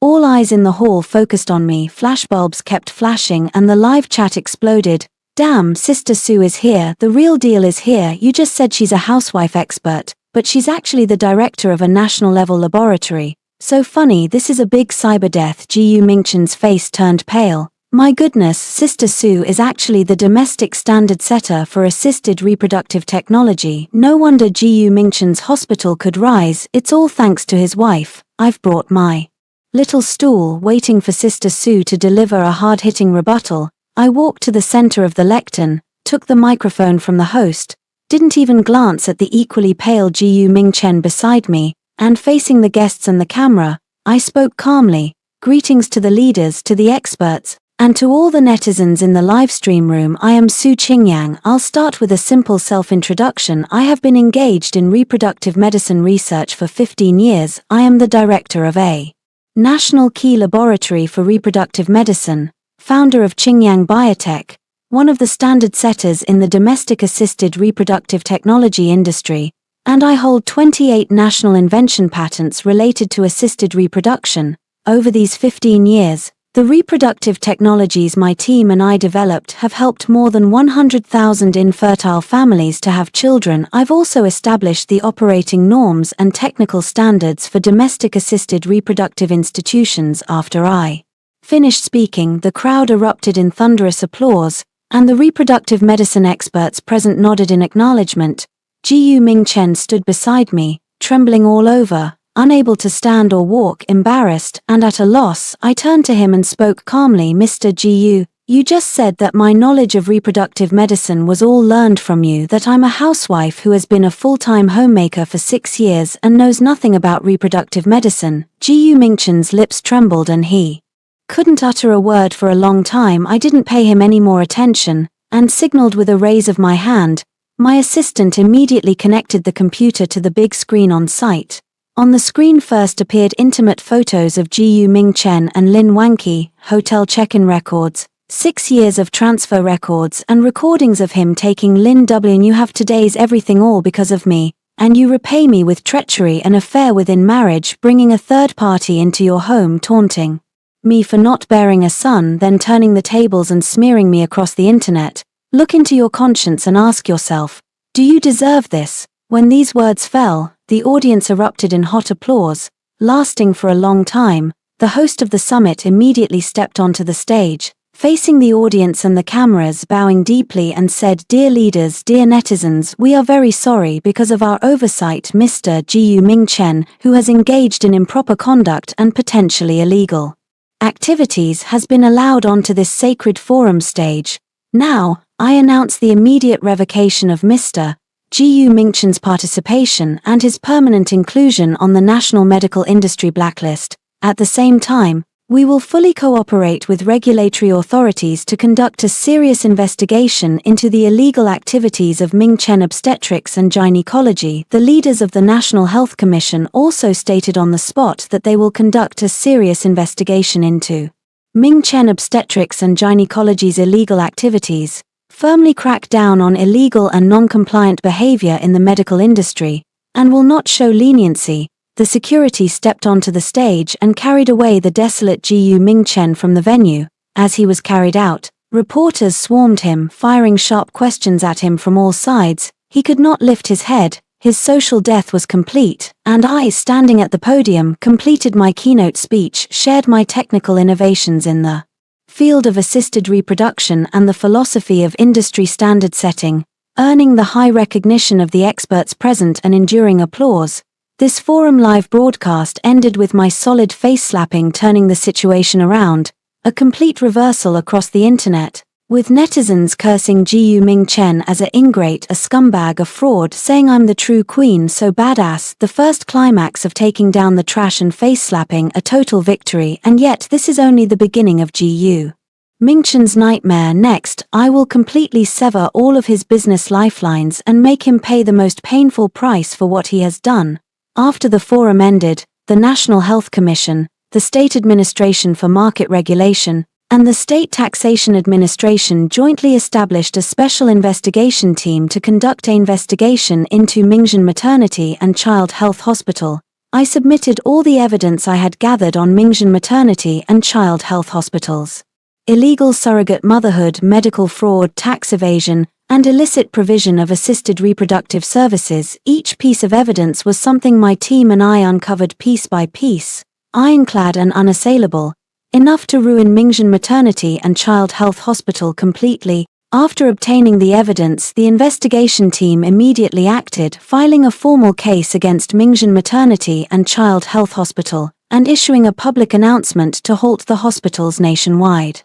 All eyes in the hall focused on me, flashbulbs kept flashing and the live chat exploded. Damn, Sister Sue is here, the real deal is here. You just said she's a housewife expert, but she's actually the director of a national-level laboratory. So funny, this is a big cyber death. Ji Mingchen's face turned pale. My goodness, Sister Sue is actually the domestic standard setter for assisted reproductive technology. No wonder Ji Mingchen's hospital could rise, it's all thanks to his wife. I've brought my little stool, waiting for Sister Sue to deliver a hard-hitting rebuttal. I walked to the center of the lectern, took the microphone from the host, didn't even glance at the equally pale Ji Mingchen beside me, and facing the guests and the camera, I spoke calmly. Greetings to the leaders, to the experts, and to all the netizens in the livestream room. I am Su Qingyang. I'll start with a simple self-introduction. I have been engaged in reproductive medicine research for 15 years. I am the director of a National Key Laboratory for Reproductive Medicine, founder of Qingyang Biotech, one of the standard setters in the domestic assisted reproductive technology industry, and I hold 28 national invention patents related to assisted reproduction. Over these 15 years, the reproductive technologies my team and I developed have helped more than 100,000 infertile families to have children. I've also established the operating norms and technical standards for domestic assisted reproductive institutions. After I finished speaking, the crowd erupted in thunderous applause, and the reproductive medicine experts present nodded in acknowledgement. Ji Mingchen stood beside me, trembling all over, unable to stand or walk, embarrassed and at a loss. I turned to him and spoke calmly. Mr. Ji, you just said that my knowledge of reproductive medicine was all learned from you, that I'm a housewife who has been a full-time homemaker for 6 years and knows nothing about reproductive medicine. Ji Mingchen's lips trembled and he couldn't utter a word for a long time. I didn't pay him any more attention, and signaled with a raise of my hand. My assistant immediately connected the computer to the big screen on site. On the screen first appeared intimate photos of Ji Mingchen and Lin Wanqi, hotel check-in records, 6 years of transfer records and recordings of him taking Lin W. You have today's everything all because of me, and you repay me with treachery, an affair within marriage, bringing a third party into your home, taunting me for not bearing a son, then turning the tables and smearing me across the internet. Look into your conscience and ask yourself, do you deserve this? When these words fell, the audience erupted in hot applause, lasting for a long time. The host of the summit immediately stepped onto the stage, facing the audience and the cameras, bowing deeply and said, Dear leaders, dear netizens, we are very sorry because of our oversight. Mr. Ji Mingchen, who has engaged in improper conduct and potentially illegal activities, has been allowed onto this sacred forum stage. Now, I announce the immediate revocation of Mr. Ji Mingchen's participation and his permanent inclusion on the national medical industry blacklist. At the same time, we will fully cooperate with regulatory authorities to conduct a serious investigation into the illegal activities of Mingchen Obstetrics and Gynecology. The leaders of the National Health Commission also stated on the spot that they will conduct a serious investigation into Mingchen Obstetrics and Gynecology's illegal activities, firmly crack down on illegal and non-compliant behavior in the medical industry, and will not show leniency. The security stepped onto the stage and carried away the desolate Ji Mingchen from the venue. As he was carried out, reporters swarmed him, firing sharp questions at him from all sides. He could not lift his head. His social death was complete, and I, standing at the podium, completed my keynote speech, shared my technical innovations in the field of assisted reproduction and the philosophy of industry standard setting, earning the high recognition of the experts present and enduring applause. This forum live broadcast ended with my solid face slapping turning the situation around, a complete reversal across the internet, with netizens cursing Ji Mingchen as a ingrate, a scumbag, a fraud, saying I'm the true queen, so badass, the first climax of taking down the trash and face slapping, a total victory. And yet this is only the beginning of Ji Mingchen's nightmare. Next, I will completely sever all of his business lifelines and make him pay the most painful price for what he has done. After the forum ended, the National Health Commission, the State Administration for Market Regulation, and the State Taxation Administration jointly established a special investigation team to conduct an investigation into Mingchen Maternity and Child Health Hospital. I submitted all the evidence I had gathered on Mingchen Maternity and Child Health Hospitals. Illegal surrogate motherhood, medical fraud, tax evasion, and illicit provision of assisted reproductive services. Each piece of evidence was something my team and I uncovered piece by piece, ironclad and unassailable, enough to ruin Mingchen Maternity and Child Health Hospital completely. After obtaining the evidence, the investigation team immediately acted, filing a formal case against Mingchen Maternity and Child Health Hospital, and issuing a public announcement to halt the hospitals nationwide.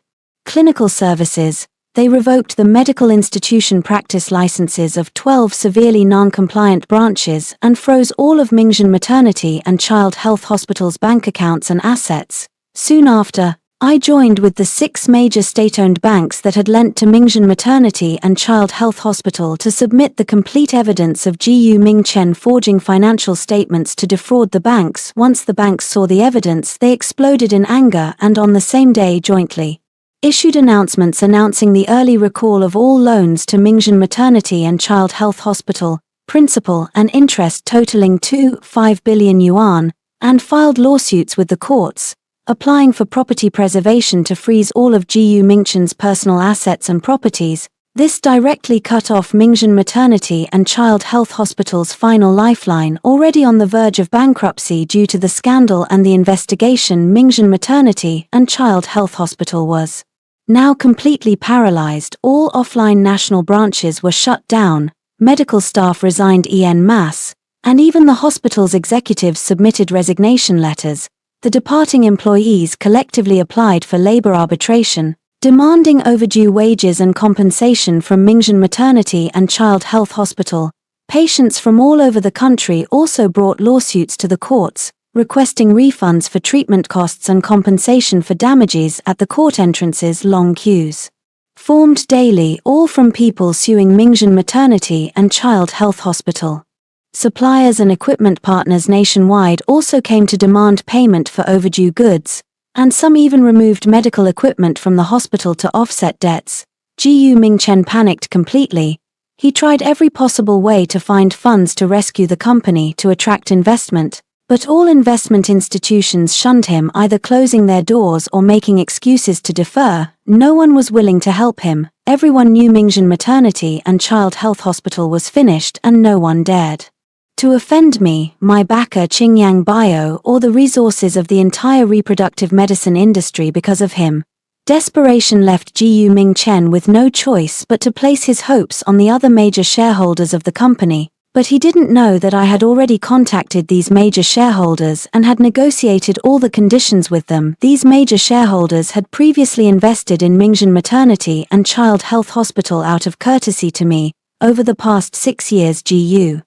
Clinical services. They revoked the medical institution practice licenses of 12 severely non-compliant branches and froze all of Mingchen Maternity and Child Health Hospital's bank accounts and assets. Soon after, I joined with the 6 major state-owned banks that had lent to Mingchen Maternity and Child Health Hospital to submit the complete evidence of Gu Mingchen forging financial statements to defraud the banks. Once the banks saw the evidence, they exploded in anger and on the same day jointly issued announcements announcing the early recall of all loans to Mingchen Maternity and Child Health Hospital, principal and interest totaling 2.5 billion yuan, and filed lawsuits with the courts, applying for property preservation to freeze all of Gu Mingchen's personal assets and properties. This directly cut off Mingchen Maternity and Child Health Hospital's final lifeline, already on the verge of bankruptcy due to the scandal and the investigation. Mingchen Maternity and Child Health Hospital was now completely paralyzed. All offline national branches were shut down, medical staff resigned en masse, and even the hospital's executives submitted resignation letters. The departing employees collectively applied for labor arbitration, demanding overdue wages and compensation from Mingchen Maternity and Child Health Hospital. Patients from all over the country also brought lawsuits to the courts, requesting refunds for treatment costs and compensation for damages. At the court entrances, long queues formed daily, all from people suing Mingchen Maternity and Child Health Hospital. Suppliers and equipment partners nationwide also came to demand payment for overdue goods, and some even removed medical equipment from the hospital to offset debts. Gu Mingchen panicked completely. He tried every possible way to find funds to rescue the company, to attract investment, but all investment institutions shunned him, either closing their doors or making excuses to defer. No one was willing to help him. Everyone knew Mingchen Maternity and Child Health Hospital was finished, and no one dared to offend me, my backer Qingyang Bio, or the resources of the entire reproductive medicine industry because of him. Desperation left Gu Mingchen with no choice but to place his hopes on the other major shareholders of the company. But he didn't know that I had already contacted these major shareholders and had negotiated all the conditions with them. These major shareholders had previously invested in Mingchen Maternity and Child Health Hospital out of courtesy to me. Over the past 6 years, Gu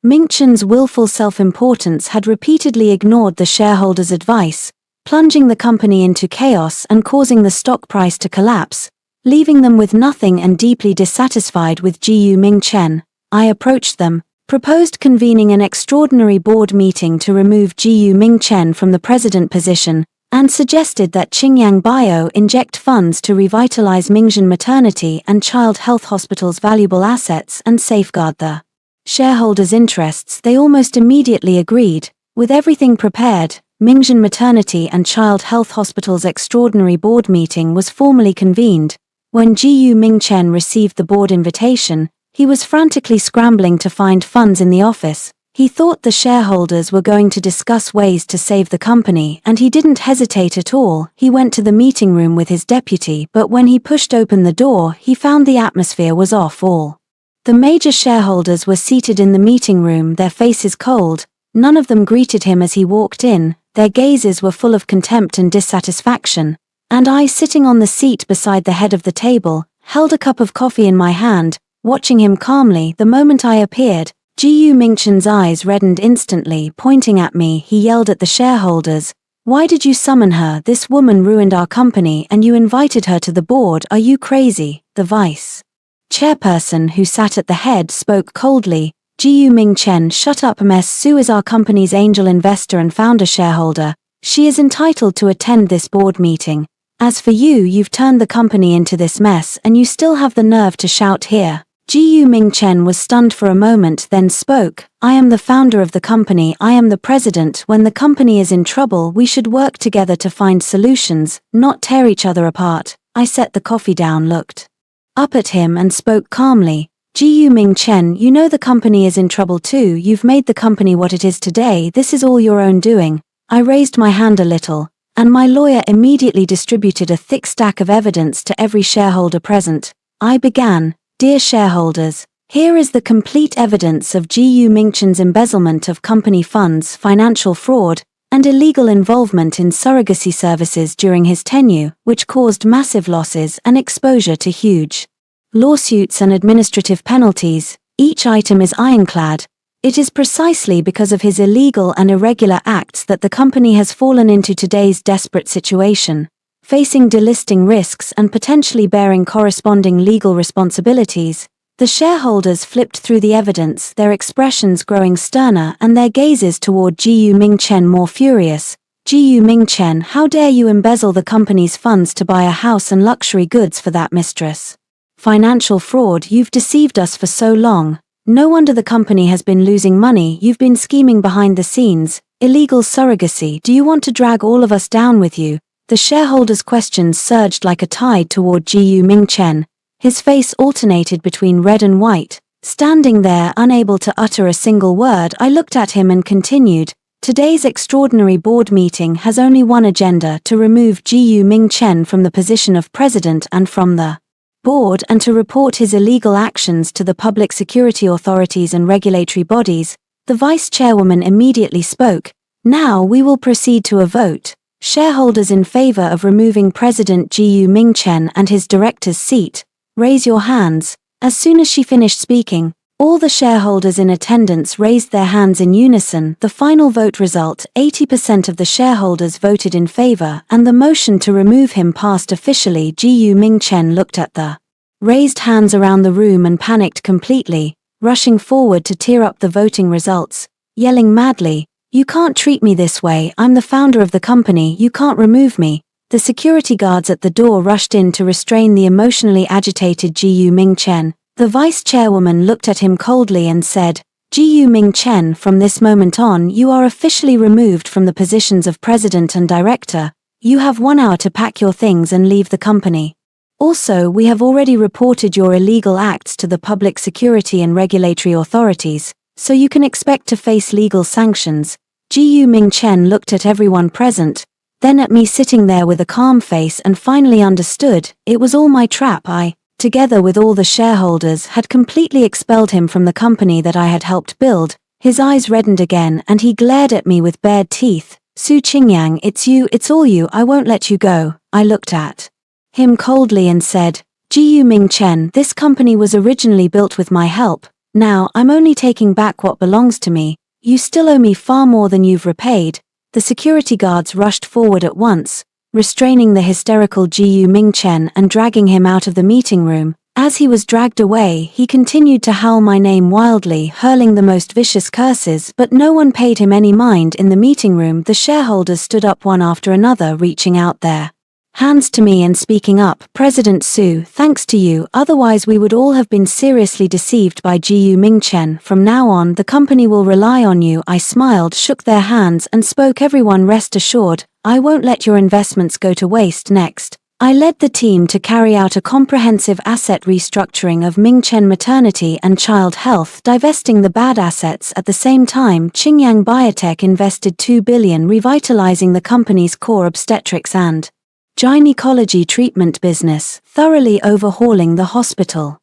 Mingchen's willful self-importance had repeatedly ignored the shareholders' advice, plunging the company into chaos and causing the stock price to collapse, leaving them with nothing and deeply dissatisfied with Gu Mingchen. I approached them, proposed convening an extraordinary board meeting to remove Gu Mingchen from the president position, and suggested that Qingyang Bio inject funds to revitalize Mingchen Maternity and Child Health Hospital's valuable assets and safeguard the shareholders' interests. They almost immediately agreed. With everything prepared, Mingchen Maternity and Child Health Hospital's extraordinary board meeting was formally convened. When Gu Mingchen received the board invitation, he was frantically scrambling to find funds in the office. He thought the shareholders were going to discuss ways to save the company, and he didn't hesitate at all. He went to the meeting room with his deputy, but when he pushed open the door, he found the atmosphere was off. All the major shareholders were seated in the meeting room, their faces cold. None of them greeted him as he walked in. Their gazes were full of contempt and dissatisfaction. And I, sitting on the seat beside the head of the table, held a cup of coffee in my hand, watching him calmly. The moment I appeared, Gu Mingchen's eyes reddened instantly. Pointing at me, he yelled at the shareholders, Why did you summon her? This woman ruined our company and you invited her to the board. Are you crazy? The vice chairperson who sat at the head spoke coldly. Ji Ming Chen, shut up. Ms. Su is our company's angel investor and founder shareholder. She is entitled to attend this board meeting. As for you, you've turned the company into this mess and you still have the nerve to shout here. Ji Ming Chen was stunned for a moment, then spoke. I am the founder of the company. I am the president. When the company is in trouble, we should work together to find solutions, not tear each other apart. I set the coffee down, looked up at him and spoke calmly. Ji Ming Chen, you know the company is in trouble too. You've made the company what it is today. This is all your own doing. I raised my hand a little, and my lawyer immediately distributed a thick stack of evidence to every shareholder present. I began, dear shareholders, here is the complete evidence of Ji Mingchen's embezzlement of company funds, financial fraud, and illegal involvement in surrogacy services during his tenure, which caused massive losses and exposure to huge lawsuits and administrative penalties. Each item is ironclad. It is precisely because of his illegal and irregular acts that the company has fallen into today's desperate situation, facing delisting risks and potentially bearing corresponding legal responsibilities. The shareholders flipped through the evidence, their expressions growing sterner and their gazes toward Ji Ming Chen more furious. Ji Ming Chen, how dare you embezzle the company's funds to buy a house and luxury goods for that mistress? Financial fraud, you've deceived us for so long. No wonder the company has been losing money. You've been scheming behind the scenes. Illegal surrogacy, do you want to drag all of us down with you? The shareholders' questions surged like a tide toward Ji Ming Chen. His face alternated between red and white. Standing there, unable to utter a single word, I looked at him and continued. Today's extraordinary board meeting has only one agenda: to remove Ji Ming Chen from the position of president and from the board, and to report his illegal actions to the public security authorities and regulatory bodies. The vice chairwoman immediately spoke. Now we will proceed to a vote. Shareholders in favor of removing President Ji Ming Chen and his director's seat, raise your hands. As soon as she finished speaking, all the shareholders in attendance raised their hands in unison. The final vote result, 80% of the shareholders voted in favor, and the motion to remove him passed officially. Ji Ming Chen looked at the raised hands around the room and panicked completely, rushing forward to tear up the voting results, yelling madly, "You can't treat me this way. I'm the founder of the company. You can't remove me." The security guards at the door rushed in to restrain the emotionally agitated Ji Ming Chen. The vice chairwoman looked at him coldly and said, Ji Ming Chen, from this moment on you are officially removed from the positions of president and director. You have 1 hour to pack your things and leave the company. Also, we have already reported your illegal acts to the public security and regulatory authorities, so you can expect to face legal sanctions. Ji Ming Chen looked at everyone present, then at me sitting there with a calm face, and finally understood. It was all my trap. I, together with all the shareholders, had completely expelled him from the company that I had helped build. His eyes reddened again and he glared at me with bared teeth. Su Qingyang, it's you, it's all you. I won't let you go. I looked at him coldly and said, Ji Ming Chen, this company was originally built with my help. Now, I'm only taking back what belongs to me. You still owe me far more than you've repaid. The security guards rushed forward at once, restraining the hysterical Ji Ming Chen and dragging him out of the meeting room. As he was dragged away, he continued to howl my name wildly, hurling the most vicious curses, but no one paid him any mind. In the meeting room, the shareholders stood up one after another, reaching out their hands to me and speaking up. President Su, thanks to you, otherwise we would all have been seriously deceived by Ji Ming Chen. From now on, the company will rely on you. I smiled, shook their hands, and spoke. Everyone rest assured, I won't let your investments go to waste. Next, I led the team to carry out a comprehensive asset restructuring of Ming Chen maternity and child health, divesting the bad assets. At the same time, Qingyang Biotech invested 2 billion, revitalizing the company's core obstetrics and gynecology treatment business, thoroughly overhauling the hospital,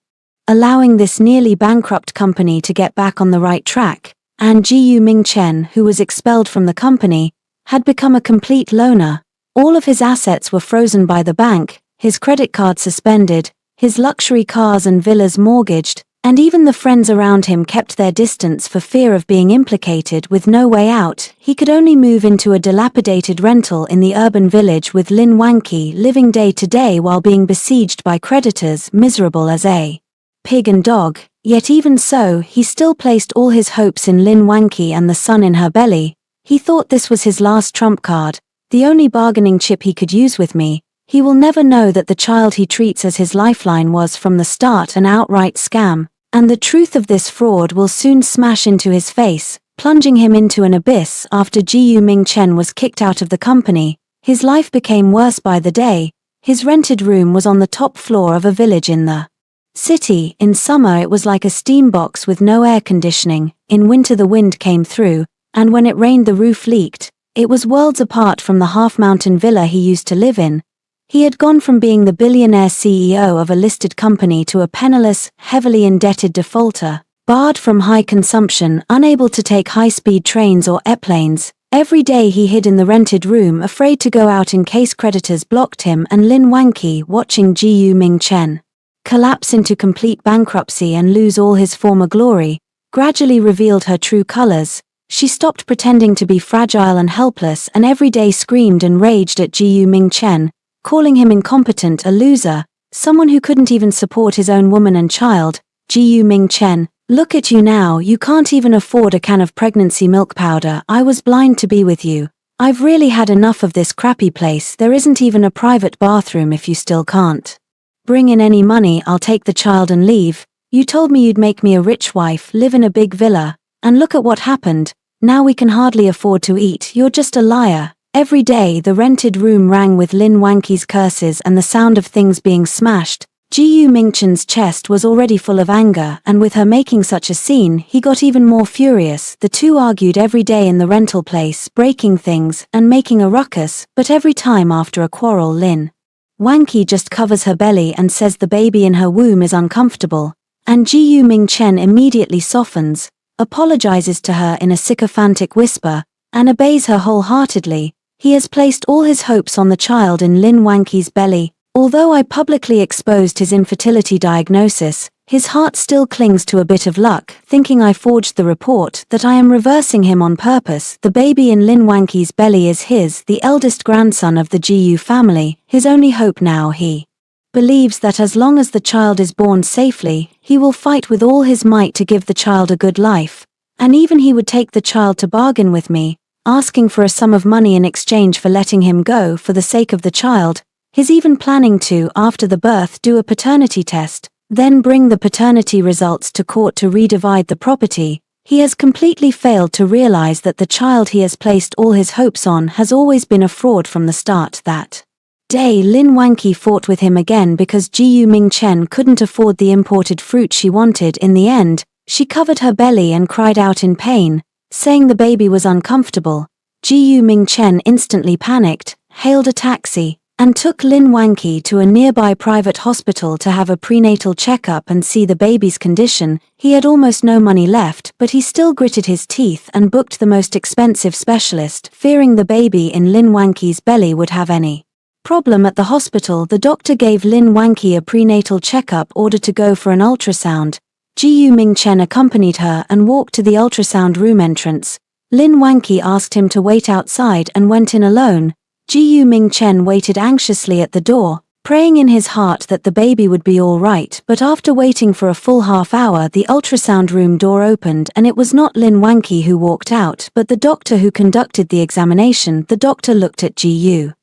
allowing this nearly bankrupt company to get back on the right track. And Ji Ming Chen, who was expelled from the company, had become a complete loner. All of his assets were frozen by the bank, his credit card suspended, his luxury cars and villas mortgaged. And even the friends around him kept their distance for fear of being implicated. With no way out, he could only move into a dilapidated rental in the urban village with Lin Wanqi living day to day while being besieged by creditors, miserable as a pig and dog. Yet even so, he still placed all his hopes in Lin Wanqi and the son in her belly. He thought this was his last trump card, the only bargaining chip he could use with me. He will never know that the child he treats as his lifeline was from the start an outright scam, and the truth of this fraud will soon smash into his face, plunging him into an abyss. After Jiyu Mingchen was kicked out of the company, his life became worse by the day. His rented room was on the top floor of a village in the city. In summer it was like a steam box with no air conditioning, in winter the wind came through, and when it rained the roof leaked. It was worlds apart from the half-mountain villa he used to live in. He had gone from being the billionaire CEO of a listed company to a penniless, heavily indebted defaulter, barred from high consumption, unable to take high-speed trains or airplanes. Every day he hid in the rented room, afraid to go out in case creditors blocked him, and Lin Wanqi, watching Jiyu Mingchen collapse into complete bankruptcy and lose all his former glory, gradually revealed her true colors. She stopped pretending to be fragile and helpless and every day screamed and raged at Jiyu Mingchen, calling him incompetent, a loser, someone who couldn't even support his own woman and child. Jiyu Mingchen, look at you now, you can't even afford a can of pregnancy milk powder. I was blind to be with you. I've really had enough of this crappy place. There isn't even a private bathroom. If you still can't bring in any money, I'll take the child and leave. You told me you'd make me a rich wife, live in a big villa, and look at what happened. Now we can hardly afford to eat. You're just a liar. Every day the rented room rang with Lin Wanqi's curses and the sound of things being smashed. Jiyu Mingchen's chest was already full of anger, and with her making such a scene, he got even more furious. The two argued every day in the rental place, breaking things and making a ruckus, but every time after a quarrel Lin Wanqi just covers her belly and says the baby in her womb is uncomfortable, and Jiyu Mingchen immediately softens, apologizes to her in a sycophantic whisper, and obeys her wholeheartedly. He has placed all his hopes on the child in Lin Wanqi's belly. Although I publicly exposed his infertility diagnosis, his heart still clings to a bit of luck, thinking I forged the report, that I am reversing him on purpose. The baby in Lin Wanqi's belly is his, the eldest grandson of the Jiyu family, his only hope now. He believes that as long as the child is born safely, he will fight with all his might to give the child a good life, and even he would take the child to bargain with me, asking for a sum of money in exchange for letting him go for the sake of the child. He's even planning to, after the birth, do a paternity test, then bring the paternity results to court to redivide the property. He has completely failed to realize that the child he has placed all his hopes on has always been a fraud from the start. That day Lin Wanqi fought with him again because Jiyu Mingchen couldn't afford the imported fruit she wanted. In the end, she covered her belly and cried out in pain, saying the baby was uncomfortable. Jiyu Mingchen instantly panicked, hailed a taxi, and took Lin Wanqi to a nearby private hospital to have a prenatal checkup and see the baby's condition. He had almost no money left, but he still gritted his teeth and booked the most expensive specialist, fearing the baby in Lin Wanqi's belly would have any problem at the hospital. The doctor gave Lin Wanqi a prenatal checkup, ordered to go for an ultrasound. Jiyu Mingchen accompanied her and walked to the ultrasound room entrance. Lin Wanqi asked him to wait outside and went in alone. Jiyu Mingchen waited anxiously at the door, praying in his heart that the baby would be all right, but after waiting for a full half hour the ultrasound room door opened and it was not Lin Wanqi who walked out but the doctor who conducted the examination. The doctor looked at Jiyu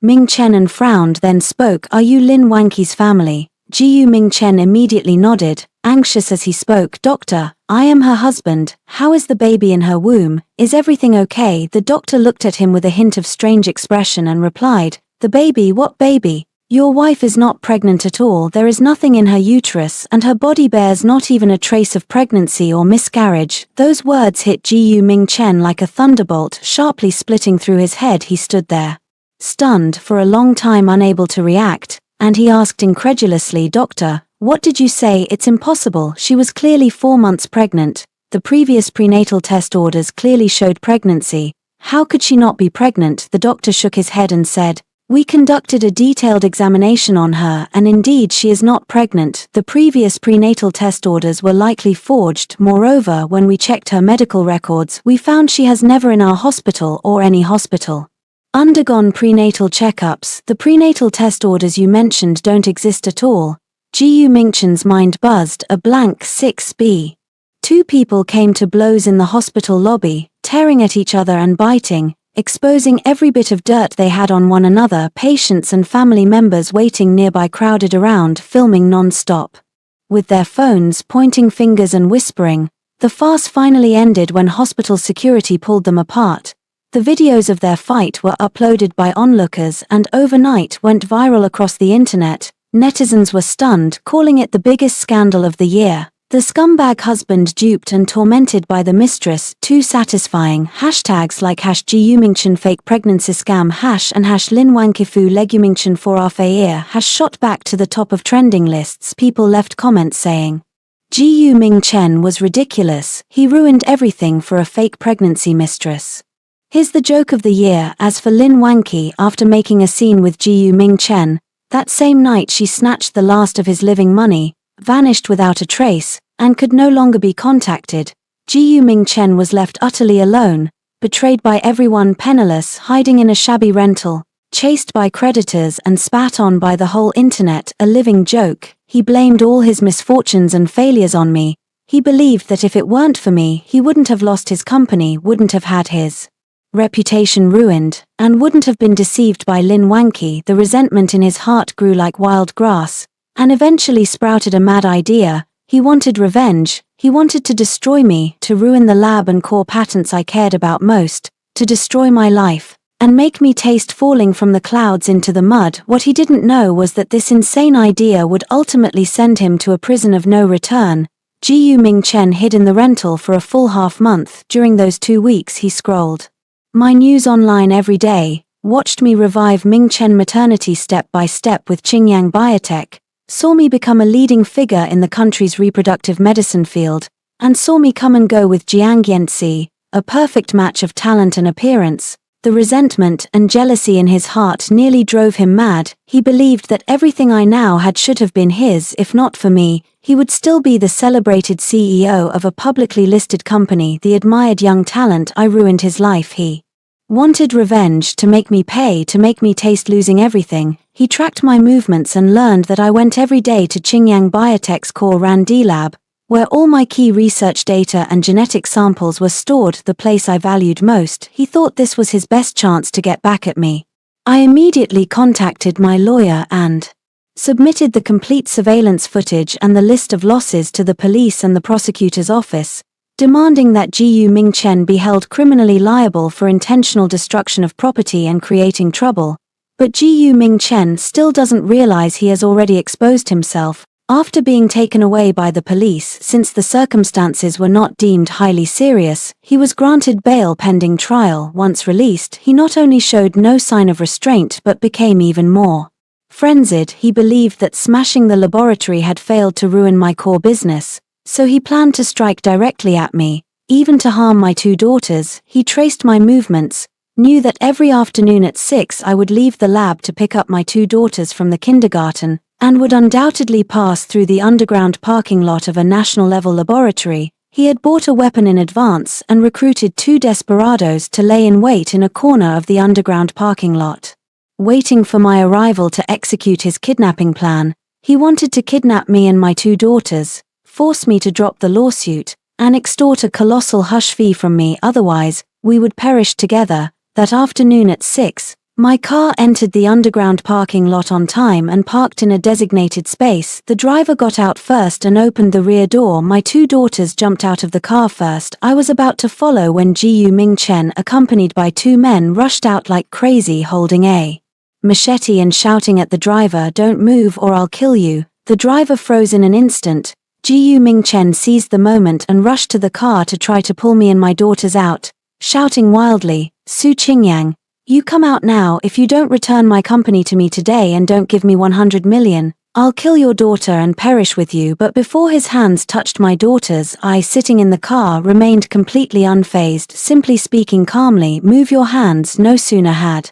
Mingchen and frowned, then spoke. "Are you Lin Wanqi's family?" Jiyu Mingchen immediately nodded, anxious as he spoke. "Doctor, I am her husband. How is the baby in her womb? Is everything okay?" The doctor looked at him with a hint of strange expression and replied, "The baby? What baby? Your wife is not pregnant at all. There is nothing in her uterus and her body bears not even a trace of pregnancy or miscarriage." Those words hit Jiyu Mingchen like a thunderbolt, sharply splitting through his head. He stood there, stunned, for a long time unable to react, and he asked incredulously, "Doctor, what did you say? It's impossible. She was clearly 4 months pregnant. The previous prenatal test orders clearly showed pregnancy. How could she not be pregnant?" The doctor shook his head and said, We conducted a detailed examination on her and indeed she is not pregnant. The previous prenatal test orders were likely forged. Moreover, when we checked her medical records, we found she has never in our hospital or any hospital undergone prenatal checkups. The prenatal test orders you mentioned don't exist at all. Ji Mingchen's mind buzzed, a blank 6B. Two people came to blows in the hospital lobby, tearing at each other and biting, exposing every bit of dirt they had on one another. Patients and family members waiting nearby crowded around, filming non-stop. With their phones, pointing fingers and whispering. The farce finally ended when hospital security pulled them apart. The videos of their fight were uploaded by onlookers and overnight went viral across the internet. Netizens were stunned, calling it the biggest scandal of the year. The scumbag husband duped and tormented by the mistress, too satisfying. Hashtags like #Ji Mingchen fake pregnancy scam and #Lin Wankifu legumingchen for our fair shot back to the top of trending lists. People left comments saying, Ji Mingchen was ridiculous, he ruined everything for a fake pregnancy mistress. Here's the joke of the year. As for Lin Wanqi, after making a scene with Ji Mingchen, that same night she snatched the last of his living money, vanished without a trace, and could no longer be contacted. Ji Mingchen was left utterly alone, betrayed by everyone, penniless, hiding in a shabby rental, chased by creditors and spat on by the whole internet, a living joke. He blamed all his misfortunes and failures on me. He believed that if it weren't for me, he wouldn't have lost his company, wouldn't have had his reputation ruined, and wouldn't have been deceived by Lin Wanqi. The resentment in his heart grew like wild grass, and eventually sprouted a mad idea. He wanted revenge. He wanted to destroy me, to ruin the lab and core patents I cared about most, to destroy my life, and make me taste falling from the clouds into the mud. What he didn't know was that this insane idea would ultimately send him to a prison of no return. Ji Mingchen hid in the rental for a full half-month. During those 2 weeks he scrolled my news online every day, watched me revive Mingchen maternity step by step with Qingyang Biotech, saw me become a leading figure in the country's reproductive medicine field, and saw me come and go with Jiang Yanxi, a perfect match of talent and appearance. The resentment and jealousy in his heart nearly drove him mad. He believed that everything I now had should have been his. If not for me, he would still be the celebrated CEO of a publicly listed company, the admired young talent. I ruined his life. He wanted revenge, to make me pay, to make me taste losing everything. He tracked my movements and learned that I went every day to Qingyang Biotech's core R&D lab, where all my key research data and genetic samples were stored, the place I valued most. He thought this was his best chance to get back at me. I immediately contacted my lawyer and submitted the complete surveillance footage and the list of losses to the police and the prosecutor's office, demanding that Ji Mingchen be held criminally liable for intentional destruction of property and creating trouble. But Ji Mingchen still doesn't realize he has already exposed himself. After being taken away by the police, since the circumstances were not deemed highly serious, he was granted bail pending trial. Once released, he not only showed no sign of restraint but became even more frenzied. He believed that smashing the laboratory had failed to ruin my core business, so he planned to strike directly at me, even to harm my 2 daughters. He traced my movements, knew that every afternoon at 6 I would leave the lab to pick up my 2 daughters from the kindergarten, and would undoubtedly pass through the underground parking lot of a national-level laboratory. He had bought a weapon in advance and recruited 2 desperados to lay in wait in a corner of the underground parking lot, waiting for my arrival to execute his kidnapping plan. He wanted to kidnap me and my 2 daughters, force me to drop the lawsuit, and extort a colossal hush fee from me, otherwise, we would perish together. That afternoon at 6, my car entered the underground parking lot on time and parked in a designated space. The driver got out first and opened the rear door. My 2 daughters jumped out of the car first. I was about to follow when Ji Mingchen, accompanied by 2 men, rushed out like crazy, holding a machete and shouting at the driver, "Don't move or I'll kill you." The driver froze in an instant. Ji Mingchen seized the moment and rushed to the car to try to pull me and my daughters out, shouting wildly, "Su Qingyang, you come out now. If you don't return my company to me today and don't give me 100 million, I'll kill your daughter and perish with you." But before his hands touched my daughters, I, sitting in the car, remained completely unfazed, simply speaking calmly, "Move your hands." No sooner had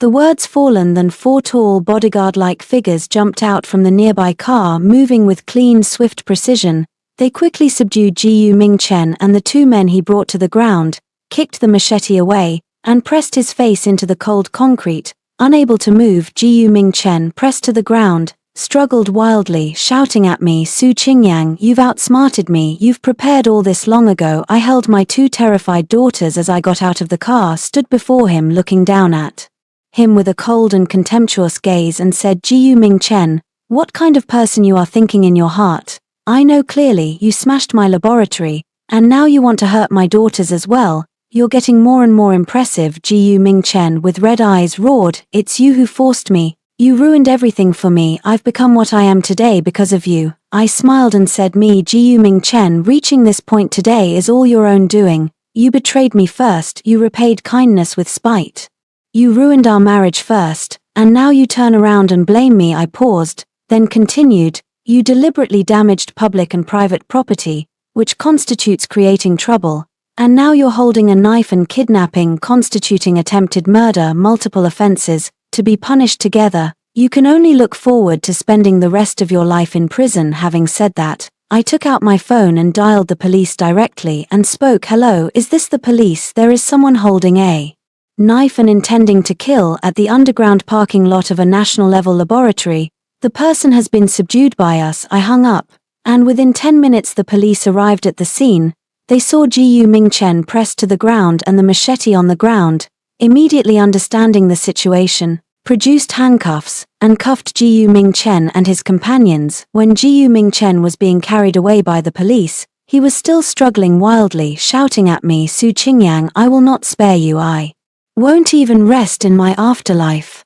The words fallen. Then 4 tall bodyguard-like figures jumped out from the nearby car, moving with clean, swift precision. They quickly subdued Jiyu Mingchen and the 2 men he brought to the ground, kicked the machete away, and pressed his face into the cold concrete. Unable to move, Jiyu Mingchen pressed to the ground, struggled wildly, shouting at me, Su Qingyang, you've outsmarted me, you've prepared all this long ago. I held my 2 terrified daughters as I got out of the car, stood before him looking down at him with a cold and contemptuous gaze and said, Jiyu Mingchen, what kind of person you are thinking in your heart? I know clearly, you smashed my laboratory, and now you want to hurt my daughters as well. You're getting more and more impressive. Jiyu Mingchen with red eyes roared, it's you who forced me. You ruined everything for me. I've become what I am today because of you. I smiled and said, me, Jiyu Mingchen, reaching this point today is all your own doing. You betrayed me first, you repaid kindness with spite. You ruined our marriage first, and now you turn around and blame me. I paused, then continued, you deliberately damaged public and private property, which constitutes creating trouble, and now you're holding a knife and kidnapping, constituting attempted murder, multiple offenses, to be punished together. You can only look forward to spending the rest of your life in prison. Having said that, I took out my phone and dialed the police directly and spoke, hello, is this the police? There is someone holding a knife and intending to kill at the underground parking lot of a national-level laboratory. The person has been subdued by us. I hung up, and within 10 minutes the police arrived at the scene. They saw Jiyu Mingchen pressed to the ground and the machete on the ground. Immediately understanding the situation, produced handcuffs, and cuffed Jiyu Mingchen and his companions. When Jiyu Mingchen was being carried away by the police, he was still struggling wildly, shouting at me, Su Qingyang, I will not spare you. I won't even rest in my afterlife.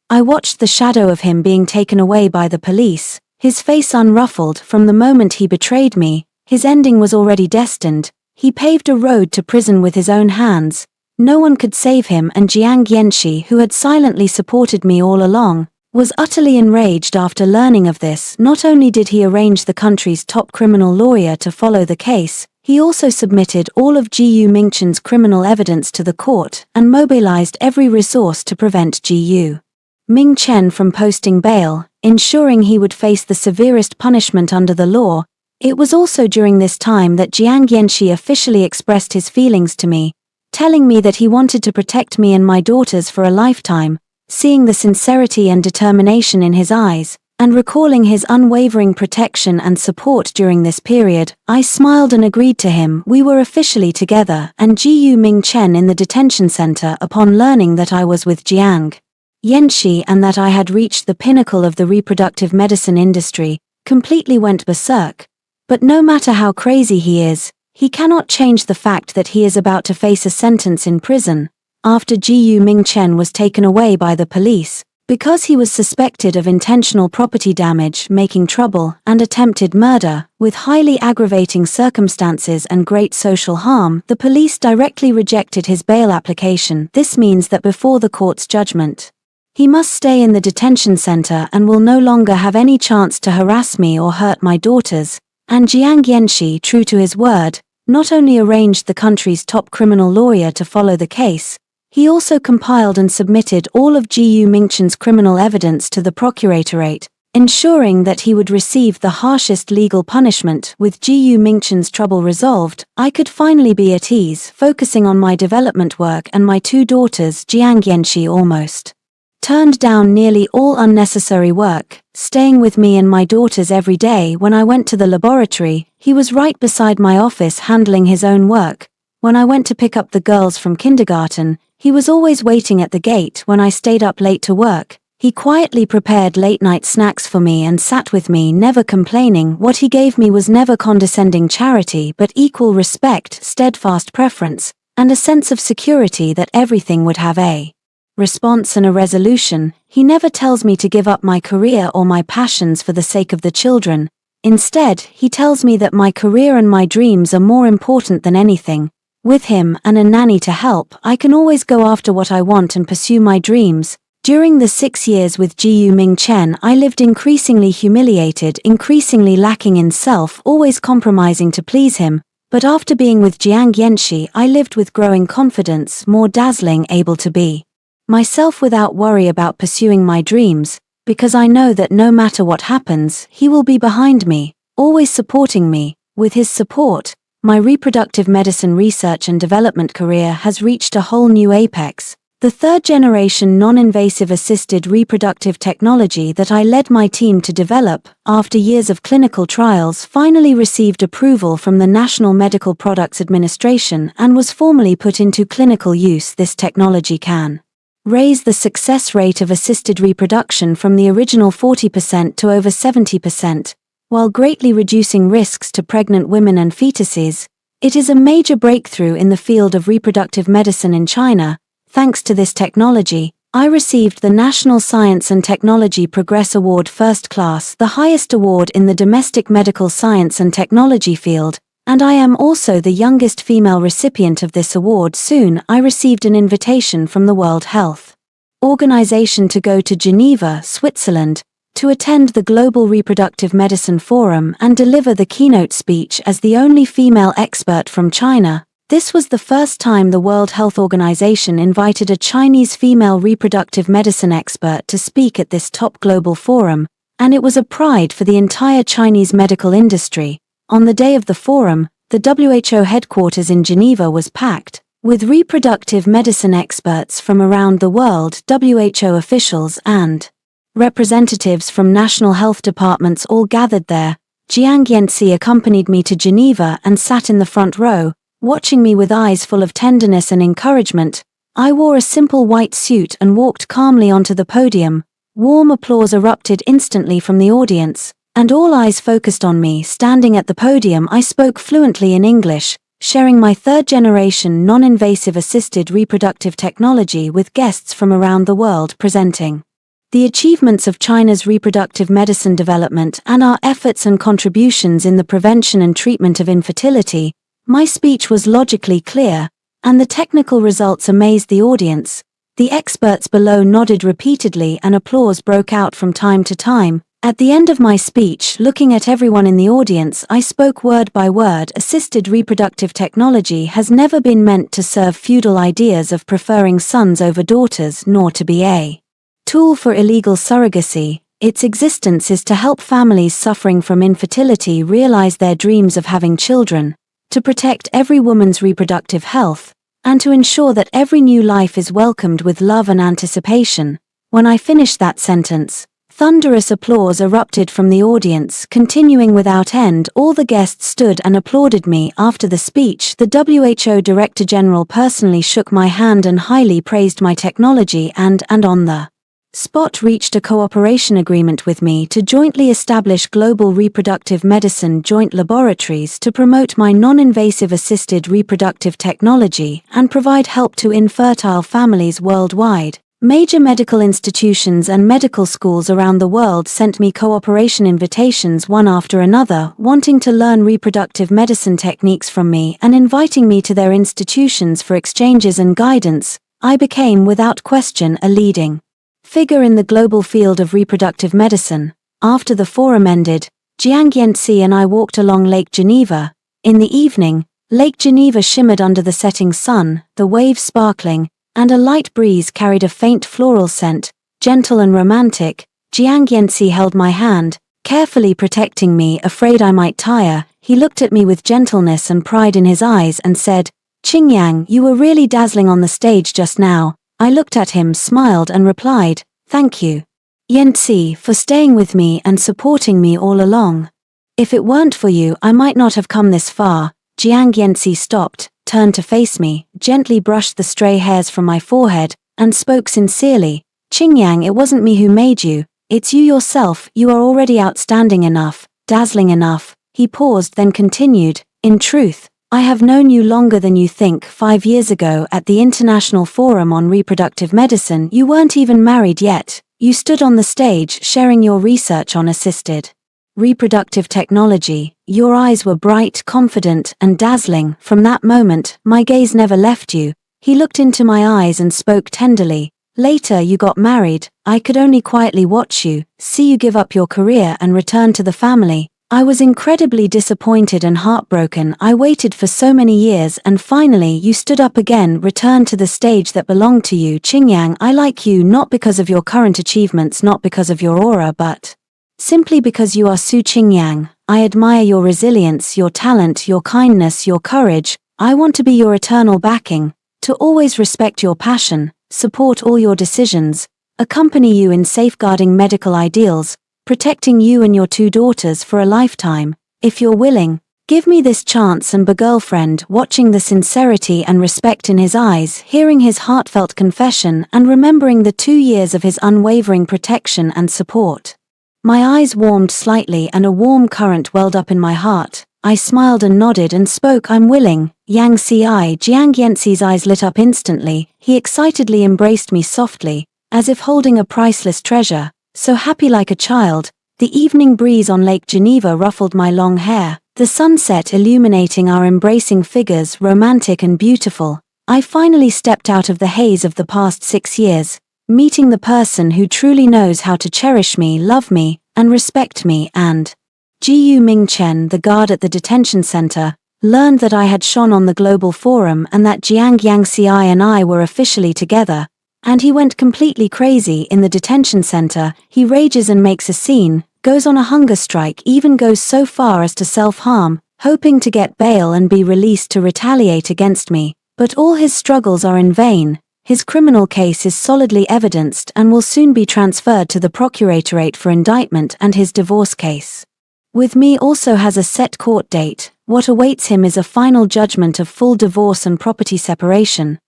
I watched the shadow of him being taken away by the police, his face unruffled. From the moment he betrayed me, his ending was already destined. He paved a road to prison with his own hands. No one could save him, and Jiang Yanxi, who had silently supported me all along, was utterly enraged after learning of this. Not only did he arrange the country's top criminal lawyer to follow the case, he also submitted all of Jiyu Mingchen's criminal evidence to the court and mobilized every resource to prevent Jiyu Mingchen from posting bail, ensuring he would face the severest punishment under the law. It was also during this time that Jiang Yanxi officially expressed his feelings to me, telling me that he wanted to protect me and my daughters for a lifetime. Seeing the sincerity and determination in his eyes, and recalling his unwavering protection and support during this period, I smiled and agreed to him. We were officially together, and Jiyu Mingchen in the detention center upon learning that I was with Jiang Yanxi and that I had reached the pinnacle of the reproductive medicine industry, completely went berserk. But no matter how crazy he is, he cannot change the fact that he is about to face a sentence in prison. After Jiyu Mingchen was taken away by the police, because he was suspected of intentional property damage, making trouble, and attempted murder, with highly aggravating circumstances and great social harm, the police directly rejected his bail application. This means that before the court's judgment, he must stay in the detention center and will no longer have any chance to harass me or hurt my daughters. And Jiang Yanxi, true to his word, not only arranged the country's top criminal lawyer to follow the case, he also compiled and submitted all of Jiyu Mingchen's criminal evidence to the procuratorate, ensuring that he would receive the harshest legal punishment. With Jiyu Mingchen's trouble resolved, I could finally be at ease, focusing on my development work and my 2 daughters. Jiang Yanxi almost turned down nearly all unnecessary work, staying with me and my daughters every day. When I went to the laboratory, he was right beside my office handling his own work. When I went to pick up the girls from kindergarten, he was always waiting at the gate. When I stayed up late to work, he quietly prepared late-night snacks for me and sat with me, never complaining. What he gave me was never condescending charity but equal respect, steadfast preference, and a sense of security that everything would have a response and a resolution. He never tells me to give up my career or my passions for the sake of the children. Instead, he tells me that my career and my dreams are more important than anything. With him and a nanny to help, I can always go after what I want and pursue my dreams. During the 6 years with Jiyu Mingchen, I lived increasingly humiliated, increasingly lacking in self, always compromising to please him. But after being with Jiang Yanxi, I lived with growing confidence, more dazzling, able to be myself without worry about pursuing my dreams, because I know that no matter what happens, he will be behind me, always supporting me. With his support, my reproductive medicine research and development career has reached a whole new apex. The third-generation non-invasive assisted reproductive technology that I led my team to develop, after years of clinical trials, finally received approval from the National Medical Products Administration and was formally put into clinical use. This technology can raise the success rate of assisted reproduction from the original 40% to over 70%, while greatly reducing risks to pregnant women and fetuses. It is a major breakthrough in the field of reproductive medicine in China. Thanks to this technology, I received the National Science and Technology Progress Award First Class, the highest award in the domestic medical science and technology field, and I am also the youngest female recipient of this award. Soon, I received an invitation from the World Health Organization to go to Geneva, Switzerland, to attend the Global Reproductive Medicine Forum and deliver the keynote speech as the only female expert from China. This was the first time the World Health Organization invited a Chinese female reproductive medicine expert to speak at this top global forum, and it was a pride for the entire Chinese medical industry. On the day of the forum, the WHO headquarters in Geneva was packed with reproductive medicine experts from around the world. WHO officials and representatives from national health departments all gathered there. Jiang Yanxi accompanied me to Geneva and sat in the front row, watching me with eyes full of tenderness and encouragement. I wore a simple white suit and walked calmly onto the podium. Warm applause erupted instantly from the audience, and all eyes focused on me. Standing at the podium, I spoke fluently in English, sharing my third-generation non-invasive assisted reproductive technology with guests from around the world presenting the achievements of China's reproductive medicine development and our efforts and contributions in the prevention and treatment of infertility. My speech was logically clear, and the technical results amazed the audience. The experts below nodded repeatedly and applause broke out from time to time. At the end of my speech, looking at everyone in the audience, I spoke word by word. Assisted reproductive technology has never been meant to serve feudal ideas of preferring sons over daughters, nor to be a tool for illegal surrogacy. Its existence is to help families suffering from infertility realize their dreams of having children, to protect every woman's reproductive health, and to ensure that every new life is welcomed with love and anticipation. When I finished that sentence, thunderous applause erupted from the audience, continuing without end. All the guests stood and applauded me. After the speech, the WHO Director General personally shook my hand and highly praised my technology and on the spot reached a cooperation agreement with me to jointly establish global reproductive medicine joint laboratories to promote my non-invasive assisted reproductive technology and provide help to infertile families worldwide. Major medical institutions and medical schools around the world sent me cooperation invitations one after another, wanting to learn reproductive medicine techniques from me and inviting me to their institutions for exchanges and guidance. I became without question a leading figure in the global field of reproductive medicine. After the forum ended, Jiang Yanxi and I walked along Lake Geneva. In the evening, Lake Geneva shimmered under the setting sun, the waves sparkling, and a light breeze carried a faint floral scent, gentle and romantic. Jiang Yanxi held my hand, carefully protecting me, afraid I might tire. He looked at me with gentleness and pride in his eyes and said, "Qingyang, you were really dazzling on the stage just now." I looked at him, smiled and replied, "Thank you, Yanxi, for staying with me and supporting me all along. If it weren't for you, I might not have come this far." Jiang Yanxi stopped, turned to face me, gently brushed the stray hairs from my forehead, and spoke sincerely. "Qingyang, it wasn't me who made you, it's you yourself. You are already outstanding enough, dazzling enough." He paused, then continued, "In truth, I have known you longer than you think. 5 years ago at the International Forum on Reproductive Medicine, you weren't even married yet. You stood on the stage sharing your research on assisted reproductive technology. Your eyes were bright, confident, and dazzling. From that moment, my gaze never left you." He looked into my eyes and spoke tenderly. "Later you got married. I could only quietly watch you, see you give up your career and return to the family. I was incredibly disappointed and heartbroken. I waited for so many years and finally you stood up again, returned to the stage that belonged to you. Qingyang, I like you not because of your current achievements, not because of your aura, but simply because you are Su Qingyang. I admire your resilience, your talent, your kindness, your courage. I want to be your eternal backing, to always respect your passion, support all your decisions, accompany you in safeguarding medical ideals, protecting you and your 2 daughters for a lifetime. If you're willing, give me this chance. And girlfriend, watching the sincerity and respect in his eyes, hearing his heartfelt confession and remembering the 2 years of his unwavering protection and support. My eyes warmed slightly and a warm current welled up in my heart. I smiled and nodded and spoke. I'm willing. Yang Ci. Jiang Yanxi's eyes lit up instantly. He excitedly embraced me softly, as if holding a priceless treasure. So happy like a child. The evening breeze on Lake Geneva ruffled my long hair, the sunset illuminating our embracing figures, romantic and beautiful. I finally stepped out of the haze of the past 6 years, meeting the person who truly knows how to cherish me, love me, and respect me. And Jiyu Mingchen, the guard at the detention center, learned that I had shone on the global forum and that Jiang Yangci and I were officially together. And he went completely crazy in the detention center. He rages and makes a scene, goes on a hunger strike, even goes so far as to self-harm, hoping to get bail and be released to retaliate against me. But all his struggles are in vain. His criminal case is solidly evidenced and will soon be transferred to the procuratorate for indictment, and his divorce case with me also has a set court date. What awaits him is a final judgment of full divorce and property separation.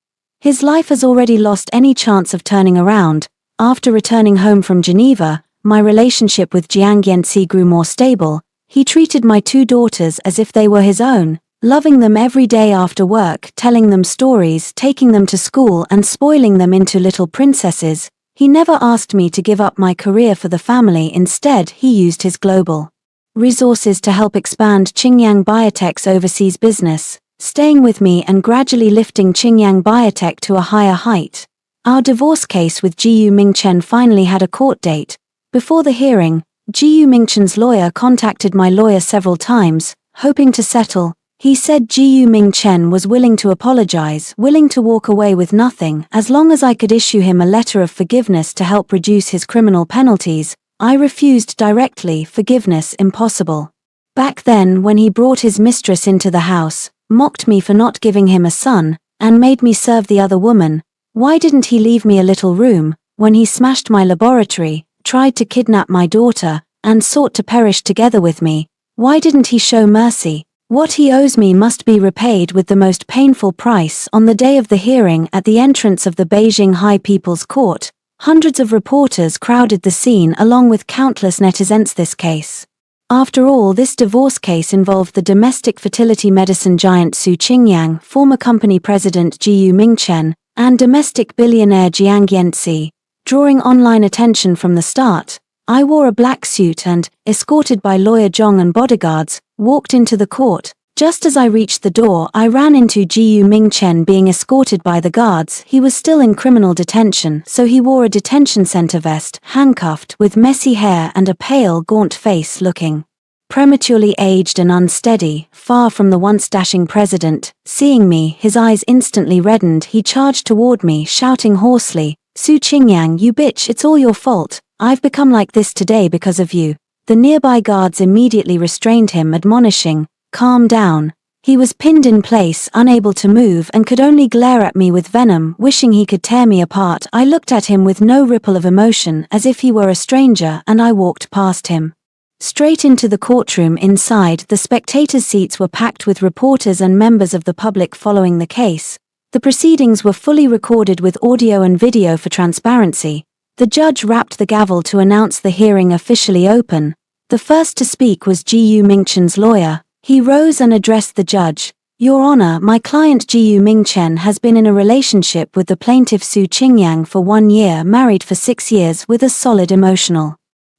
His life has already lost any chance of turning around. After returning home from Geneva, my relationship with Jiang Yanci grew more stable. He treated my 2 daughters as if they were his own, loving them every day after work, telling them stories, taking them to school and spoiling them into little princesses. He never asked me to give up my career for the family. Instead, he used his global resources to help expand Qingyang Biotech's overseas business, staying with me and gradually lifting Qingyang Biotech to a higher height. Our divorce case with Jiyu Mingchen finally had a court date. Before the hearing, Jiyu Mingchen's lawyer contacted my lawyer several times, hoping to settle. He said Jiyu Mingchen was willing to apologize, willing to walk away with nothing, as long as I could issue him a letter of forgiveness to help reduce his criminal penalties. I refused directly. Forgiveness impossible. Back then, when he brought his mistress into the house, mocked me for not giving him a son, and made me serve the other woman. Why didn't he leave me a little room? When he smashed my laboratory, tried to kidnap my daughter, and sought to perish together with me, why didn't he show mercy? What he owes me must be repaid with the most painful price. On the day of the hearing at the entrance of the Beijing High People's Court, hundreds of reporters crowded the scene along with countless netizens. This case, after all, this divorce case involved the domestic fertility medicine giant Su Qingyang, former company president Jiyu Mingchen, and domestic billionaire Jiang Yanci. Drawing online attention from the start, I wore a black suit and, escorted by lawyer Zhong and bodyguards, walked into the court. Just as I reached the door, I ran into Jiyu Mingchen being escorted by the guards. He was still in criminal detention, so he wore a detention center vest, handcuffed, with messy hair and a pale, gaunt face, looking prematurely aged and unsteady, far from the once dashing president. Seeing me, his eyes instantly reddened. He charged toward me, shouting hoarsely, "Su Qingyang, you bitch, it's all your fault. I've become like this today because of you." The nearby guards immediately restrained him, admonishing, "Calm down." He was pinned in place, unable to move, and could only glare at me with venom, wishing he could tear me apart. I looked at him with no ripple of emotion, as if he were a stranger, and I walked past him. Straight into the courtroom. Inside, the spectators' seats were packed with reporters and members of the public following the case. The proceedings were fully recorded with audio and video for transparency. The judge rapped the gavel to announce the hearing officially open. The first to speak was Jiyu Mingchen's lawyer. He rose and addressed the judge. "Your Honor, my client Jiyu Mingchen has been in a relationship with the plaintiff Su Qingyang for 1 year, married for 6 years, with a solid emotional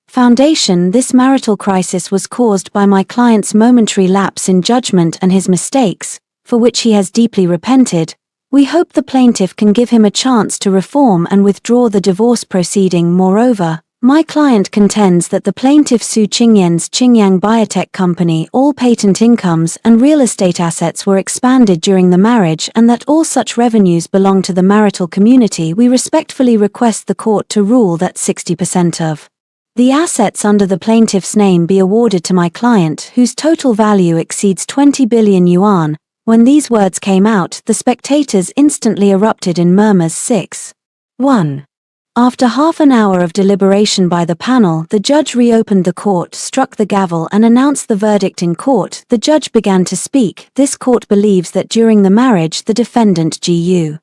foundation. This marital crisis was caused by my client's momentary lapse in judgment and his mistakes, for which he has deeply repented. We hope the plaintiff can give him a chance to reform and withdraw the divorce proceeding. Moreover, My client contends that the plaintiff Su Qingyan's Qingyang Biotech Company all patent incomes and real estate assets were expanded during the marriage and that all such revenues belong to the marital community. We respectfully request the court to rule that 60% of the assets under the plaintiff's name be awarded to my client, whose total value exceeds 20 billion yuan. When these words came out, the spectators instantly erupted in murmurs. 6:1. After half an hour of deliberation by the panel, the judge reopened the court, struck the gavel and announced the verdict in court. The judge began to speak. This court believes that during the marriage the defendant Gu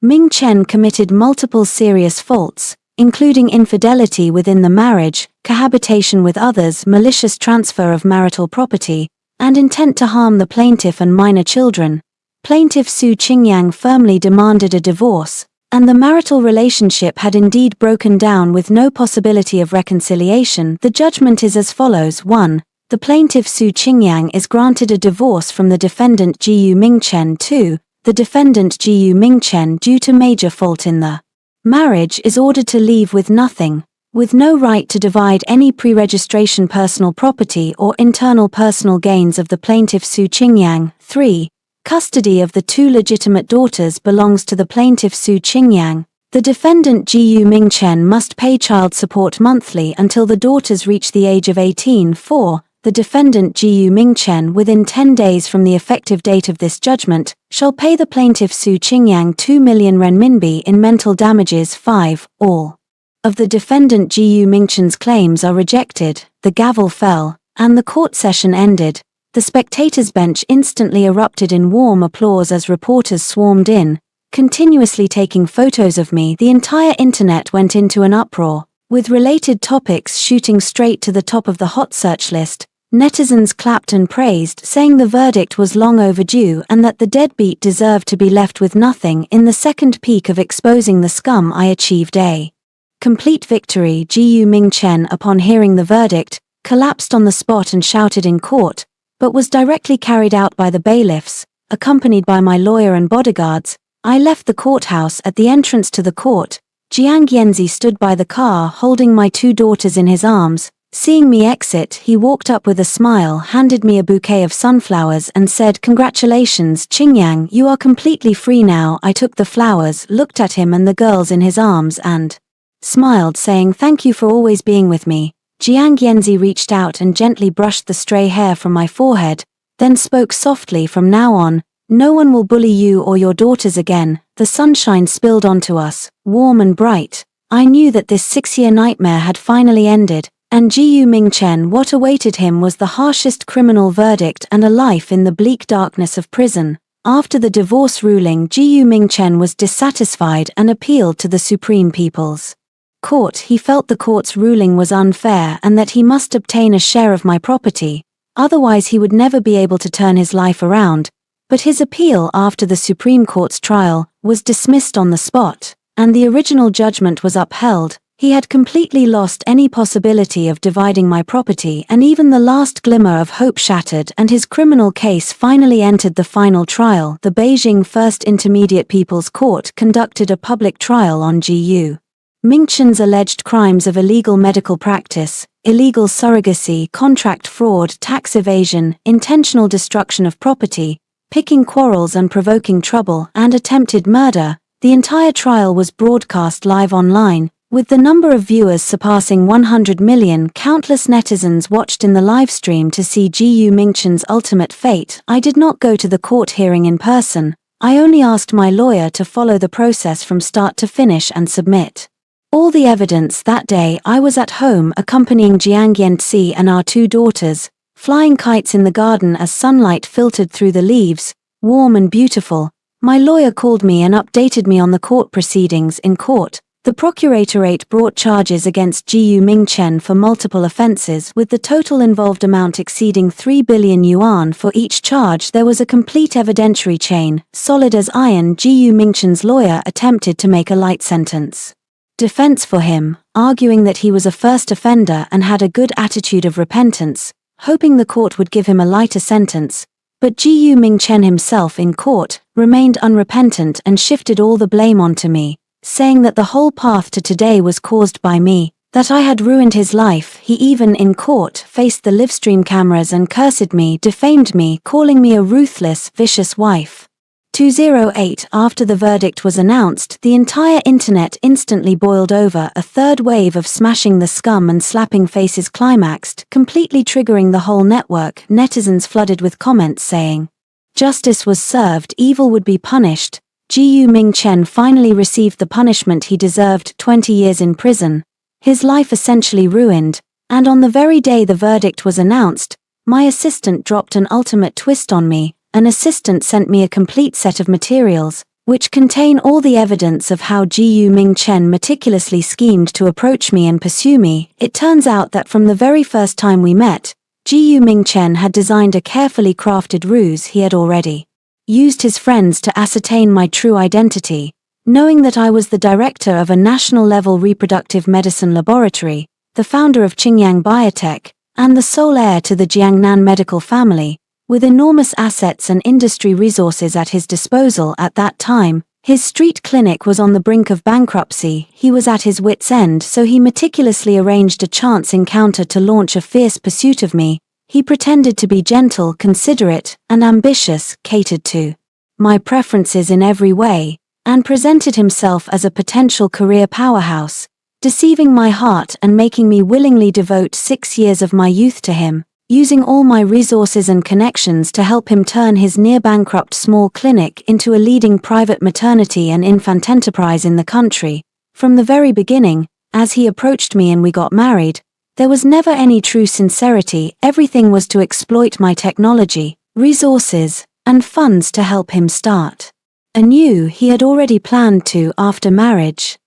Mingchen committed multiple serious faults, including infidelity within the marriage, cohabitation with others, malicious transfer of marital property, and intent to harm the plaintiff and minor children. Plaintiff Su Qingyang firmly demanded a divorce, and the marital relationship had indeed broken down with no possibility of reconciliation. The judgment is as follows. 1. The plaintiff Su Qingyang is granted a divorce from the defendant Gu Mingchen. 2. The defendant Gu Mingchen, due to major fault in the marriage, is ordered to leave with nothing, with no right to divide any pre-registration personal property or internal personal gains of the plaintiff Su Qingyang. 3. Custody of the two legitimate daughters belongs to the plaintiff Su Qingyang. The defendant Gu Mingchen must pay child support monthly until the daughters reach the age of 18. 4. The defendant Gu Mingchen, within 10 days from the effective date of this judgment, shall pay the plaintiff Su Qingyang 2 million renminbi in mental damages. 5. All of the defendant Gu Mingchen's claims are rejected. The gavel fell, and the court session ended. The spectators' bench instantly erupted in warm applause as reporters swarmed in, continuously taking photos of me. The entire internet went into an uproar, with related topics shooting straight to the top of the hot search list. Netizens clapped and praised, saying the verdict was long overdue and that the deadbeat deserved to be left with nothing. In the second peak of exposing the scum, I achieved a complete victory. Gu Mingchen, upon hearing the verdict, collapsed on the spot and shouted in court, but was directly carried out by the bailiffs, accompanied by my lawyer and bodyguards. I left the courthouse. At the entrance to the court, Jiang Yanzi stood by the car holding my two daughters in his arms. Seeing me exit, he walked up with a smile, handed me a bouquet of sunflowers and said, "Congratulations, Qingyang, you are completely free now." I took the flowers, looked at him and the girls in his arms and smiled, saying, "Thank you for always being with me." Jiang Yanzi reached out and gently brushed the stray hair from my forehead, then spoke softly, "From now on, no one will bully you or your daughters again." The sunshine spilled onto us, warm and bright. I knew that this 6-year nightmare had finally ended, and Gu Mingchen, what awaited him was the harshest criminal verdict and a life in the bleak darkness of prison. After the divorce ruling, Gu Mingchen was dissatisfied and appealed to the Supreme People's Court. He felt the court's ruling was unfair and that he must obtain a share of my property, otherwise he would never be able to turn his life around. But his appeal after the Supreme Court's trial was dismissed on the spot, and the original judgment was upheld. He had completely lost any possibility of dividing my property, and even the last glimmer of hope shattered, and his criminal case finally entered the final trial. The Beijing First Intermediate People's Court conducted a public trial on Gu Mingchen's alleged crimes of illegal medical practice, illegal surrogacy, contract fraud, tax evasion, intentional destruction of property, picking quarrels and provoking trouble, and attempted murder. The entire trial was broadcast live online, with the number of viewers surpassing 100 million. Countless netizens watched in the livestream to see Gu Mingchen's ultimate fate. I did not go to the court hearing in person. I only asked my lawyer to follow the process from start to finish and submit all the evidence. That day I was at home accompanying Jiang Yanzi and our two daughters, flying kites in the garden as sunlight filtered through the leaves, warm and beautiful. My lawyer called me and updated me on the court proceedings. In court, the Procuratorate brought charges against Gu Mingchen for multiple offenses, with the total involved amount exceeding 3 billion yuan for each charge. There was a complete evidentiary chain, solid as iron. Gu Mingchen's lawyer attempted to make a light sentence defense for him, arguing that he was a first offender and had a good attitude of repentance, hoping the court would give him a lighter sentence. But Gu Mingchen himself in court remained unrepentant and shifted all the blame onto me, saying that the whole path to today was caused by me. That I had ruined his life. He even, in court, faced the livestream cameras and cursed me, defamed me, calling me a ruthless, vicious wife. 208 After the verdict was announced, the entire internet instantly boiled over. A third wave of smashing the scum and slapping faces climaxed, completely triggering the whole network. Netizens flooded with comments saying, "Justice was served, evil would be punished." Jiu Ming-chen finally received the punishment he deserved, 20 years in prison. His life essentially ruined, and on the very day the verdict was announced, my assistant dropped an ultimate twist on me. An assistant sent me a complete set of materials, which contain all the evidence of how Jiu Ming-chen meticulously schemed to approach me and pursue me. It turns out that from the very first time we met, Jiu Ming-chen had designed a carefully crafted ruse. He had already used his friends to ascertain my true identity. Knowing that I was the director of a national-level reproductive medicine laboratory, the founder of Qingyang Biotech, and the sole heir to the Jiangnan medical family, with enormous assets and industry resources at his disposal at that time, his street clinic was on the brink of bankruptcy. He was at his wit's end, so he meticulously arranged a chance encounter to launch a fierce pursuit of me. He pretended to be gentle, considerate, and ambitious, catered to my preferences in every way, and presented himself as a potential career powerhouse, deceiving my heart and making me willingly devote 6 years of my youth to him, using all my resources and connections to help him turn his near-bankrupt small clinic into a leading private maternity and infant enterprise in the country. From the very beginning, as he approached me and we got married, there was never any true sincerity. Everything was to exploit my technology, resources, and funds to help him start anew. He had already planned to, after marriage,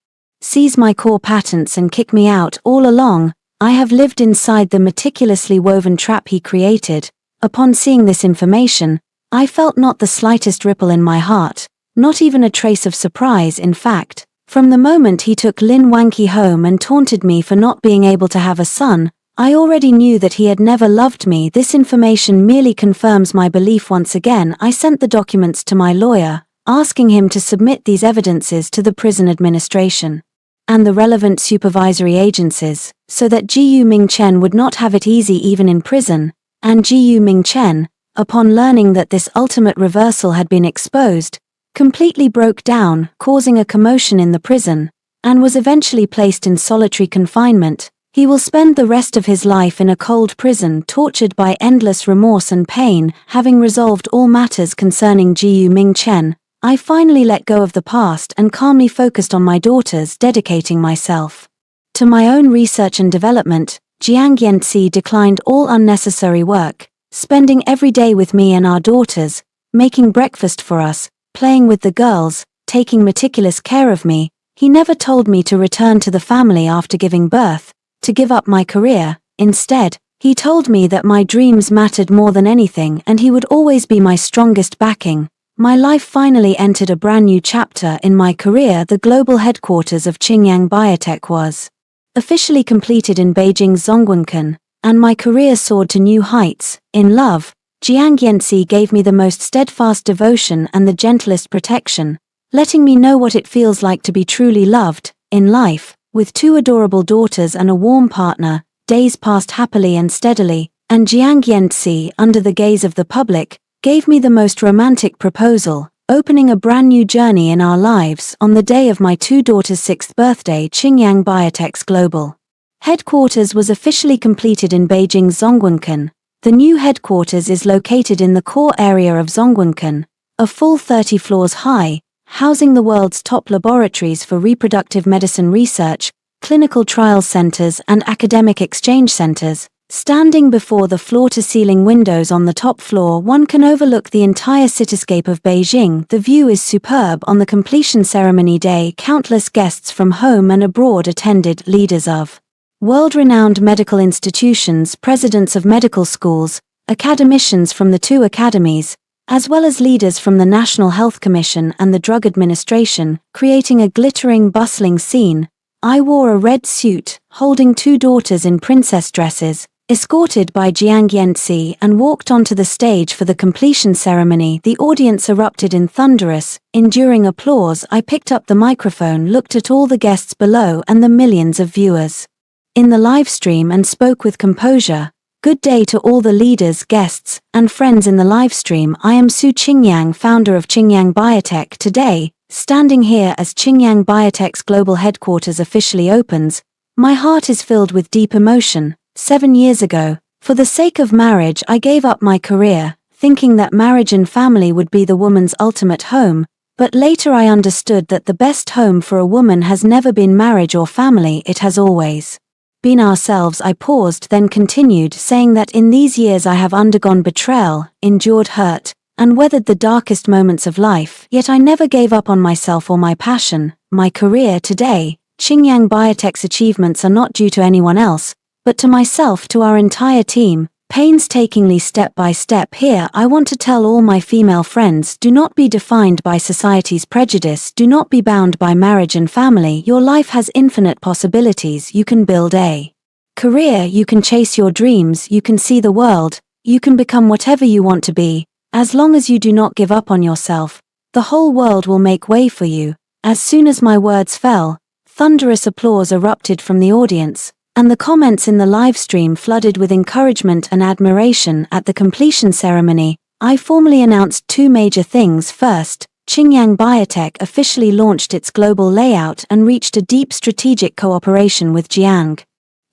seize my core patents and kick me out. All along, I have lived inside the meticulously woven trap he created. Upon seeing this information, I felt not the slightest ripple in my heart, not even a trace of surprise. In fact, from the moment he took Lin Wanqi home and taunted me for not being able to have a son, I already knew that he had never loved me. This information merely confirms my belief once again. I sent the documents to my lawyer, asking him to submit these evidences to the prison administration and the relevant supervisory agencies, so that Jiu Ming-chen would not have it easy even in prison. And Jiu Ming-chen, upon learning that this ultimate reversal had been exposed, completely broke down, causing a commotion in the prison, and was eventually placed in solitary confinement. He will spend the rest of his life in a cold prison, tortured by endless remorse and pain. Having resolved all matters concerning Jiu Ming-chen, I finally let go of the past and calmly focused on my daughters, dedicating myself to my own research and development. Jiang Yanci declined all unnecessary work, spending every day with me and our daughters, making breakfast for us, playing with the girls, taking meticulous care of me. He never told me to return to the family after giving birth, to give up my career. Instead, he told me that my dreams mattered more than anything and he would always be my strongest backing. My life finally entered a brand new chapter in my career. The global headquarters of Qingyang Biotech was officially completed in Beijing's Zhongguancun, and my career soared to new heights. In love, Jiang Yanci gave me the most steadfast devotion and the gentlest protection, letting me know what it feels like to be truly loved. In life, with 2 adorable daughters and a warm partner, days passed happily and steadily, and Jiang Yanci, under the gaze of the public, gave me the most romantic proposal, opening a brand new journey in our lives. On the day of my 2 daughters' 6th birthday, Qingyang Biotech's global headquarters was officially completed in Beijing's Zhongguancun. The new headquarters is located in the core area of Zhongguancun, a full 30 floors high, housing the world's top laboratories for reproductive medicine research, clinical trial centers and academic exchange centers. Standing before the floor-to-ceiling windows on the top floor, one can overlook the entire cityscape of Beijing. The view is superb. On the completion ceremony day, countless guests from home and abroad attended. Leaders of world-renowned medical institutions, presidents of medical schools, academicians from the 2 academies, as well as leaders from the National Health Commission and the Drug Administration, creating a glittering, bustling scene. I wore a red suit, holding 2 daughters in princess dresses, escorted by Jiang Yanci, and walked onto the stage for the completion ceremony. The audience erupted in thunderous, enduring applause. I picked up the microphone, looked at all the guests below and the millions of viewers in the live stream and spoke with composure. Good day to all the leaders, guests, and friends in the live stream. I am Su Qingyang, founder of Qingyang Biotech. Today, standing here as Qingyang Biotech's global headquarters officially opens, my heart is filled with deep emotion. 7 years ago, for the sake of marriage, I gave up my career, thinking that marriage and family would be the woman's ultimate home, but later I understood that the best home for a woman has never been marriage or family, it has always been ourselves. I paused, then continued, saying that in these years I have undergone betrayal, endured hurt, and weathered the darkest moments of life, yet I never gave up on myself or my passion, my career. Today, Qingyang Biotech's achievements are not due to anyone else, but to myself, to our entire team, painstakingly step by step. Here, I want to tell all my female friends, do not be defined by society's prejudice, do not be bound by marriage and family. Your life has infinite possibilities. You can build a career, you can chase your dreams, you can see the world, you can become whatever you want to be. As long as you do not give up on yourself, the whole world will make way for you. As soon as my words fell, thunderous applause erupted from the audience, and the comments in the live stream flooded with encouragement and admiration. At the completion ceremony, I formally announced 2 major things. First, Qingyang Biotech officially launched its global layout and reached a deep strategic cooperation with Jiang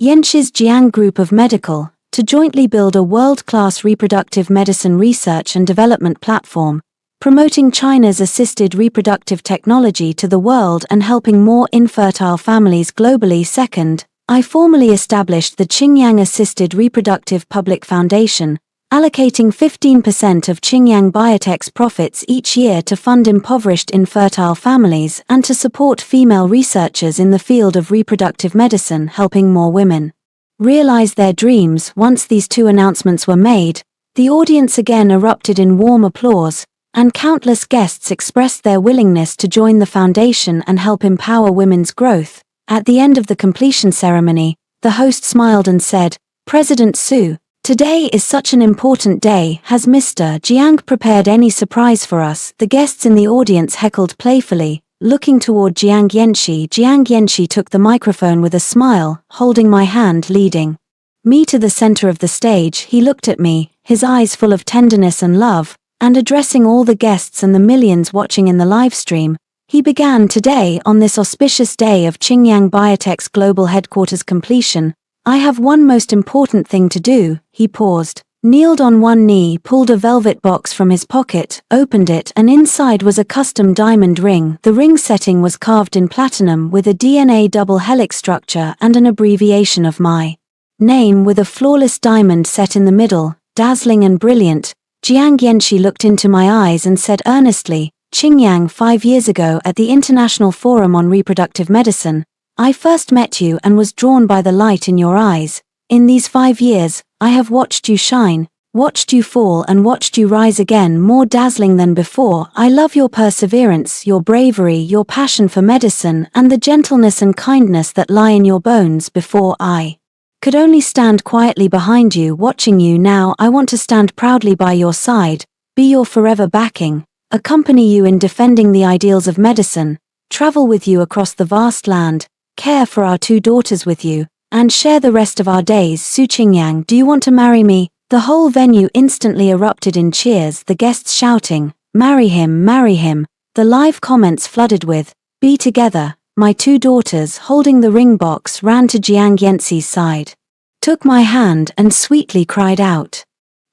Yanxi's Jiang Group of Medical, to jointly build a world-class reproductive medicine research and development platform, promoting China's assisted reproductive technology to the world and helping more infertile families globally. Second, I formally established the Qingyang Assisted Reproductive Public Foundation, allocating 15% of Qingyang Biotech's profits each year to fund impoverished infertile families and to support female researchers in the field of reproductive medicine, helping more women realize their dreams. Once these 2 announcements were made, the audience again erupted in warm applause, and countless guests expressed their willingness to join the foundation and help empower women's growth. At the end of the completion ceremony, the host smiled and said, "President Su, today is such an important day. Has Mr. Jiang prepared any surprise for us?" The guests in the audience heckled playfully, looking toward Jiang Yanxi. Jiang Yanxi took the microphone with a smile, holding my hand, leading me to the center of the stage. He looked at me, his eyes full of tenderness and love, and addressing all the guests and the millions watching in the live stream, he began, "Today, on this auspicious day of Qingyang Biotech's global headquarters completion, I have one most important thing to do." He paused, kneeled on one knee, pulled a velvet box from his pocket, opened it, and inside was a custom diamond ring. The ring setting was carved in platinum with a DNA double helix structure and an abbreviation of my name with a flawless diamond set in the middle, dazzling and brilliant. Jiang Yanxi looked into my eyes and said earnestly, "Qingyang, 5 years ago at the International Forum on Reproductive Medicine, I first met you and was drawn by the light in your eyes. In these 5 years, I have watched you shine, watched you fall and watched you rise again, more dazzling than before. I love your perseverance, your bravery, your passion for medicine, and the gentleness and kindness that lie in your bones. Before I could only stand quietly behind you, watching you. Now I want to stand proudly by your side, be your forever backing, accompany you in defending the ideals of medicine, travel with you across the vast land, care for our 2 daughters with you, and share the rest of our days. Su Qingyang, do you want to marry me?" The whole venue instantly erupted in cheers, the guests shouting, marry him, marry him." The live comments flooded with, "Be together." My 2 daughters, holding the ring box, ran to Jiang Yanxi's side, took my hand and sweetly cried out,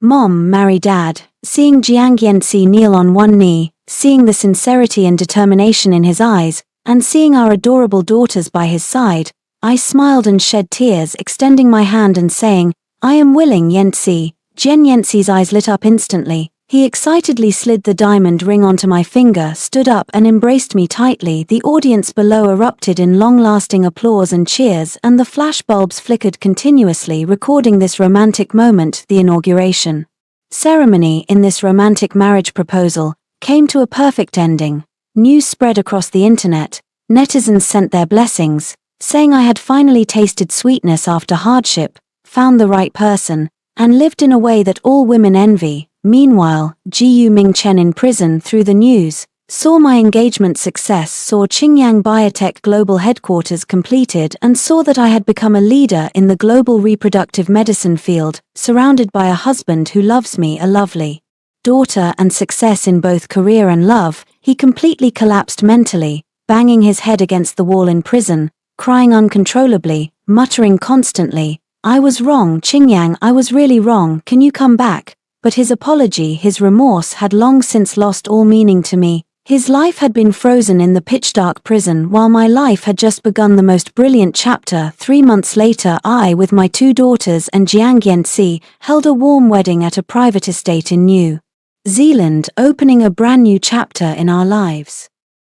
"Mom, marry Dad." Seeing Jiang Yanxi kneel on one knee, seeing the sincerity and determination in his eyes, and seeing our adorable daughters by his side, I smiled and shed tears, extending my hand and saying, "I am willing, Yanxi." Jiang Yanxi's eyes lit up instantly. He excitedly slid the diamond ring onto my finger, stood up and embraced me tightly. The audience below erupted in long-lasting applause and cheers, and the flash bulbs flickered continuously, recording this romantic moment. The inauguration ceremony in this romantic marriage proposal came to a perfect ending. News spread across the internet. Netizens sent their blessings, saying I had finally tasted sweetness after hardship, found the right person, and lived in a way that all women envy. Meanwhile, Jiyu Mingchen in prison. Through the news, Saw my engagement success, saw Qingyang Biotech Global Headquarters completed, and saw that I had become a leader in the global reproductive medicine field, surrounded by a husband who loves me, a lovely daughter, and success in both career and love. He completely collapsed mentally, banging his head against the wall in prison, crying uncontrollably, muttering constantly, "I was wrong, Qingyang, I was really wrong, can you come back?" But his apology, his remorse had long since lost all meaning to me. His life had been frozen in the pitch-dark prison while my life had just begun the most brilliant chapter. 3 months later, I, with my 2 daughters and Jiang Yanxi, held a warm wedding at a private estate in New Zealand, opening a brand new chapter in our lives.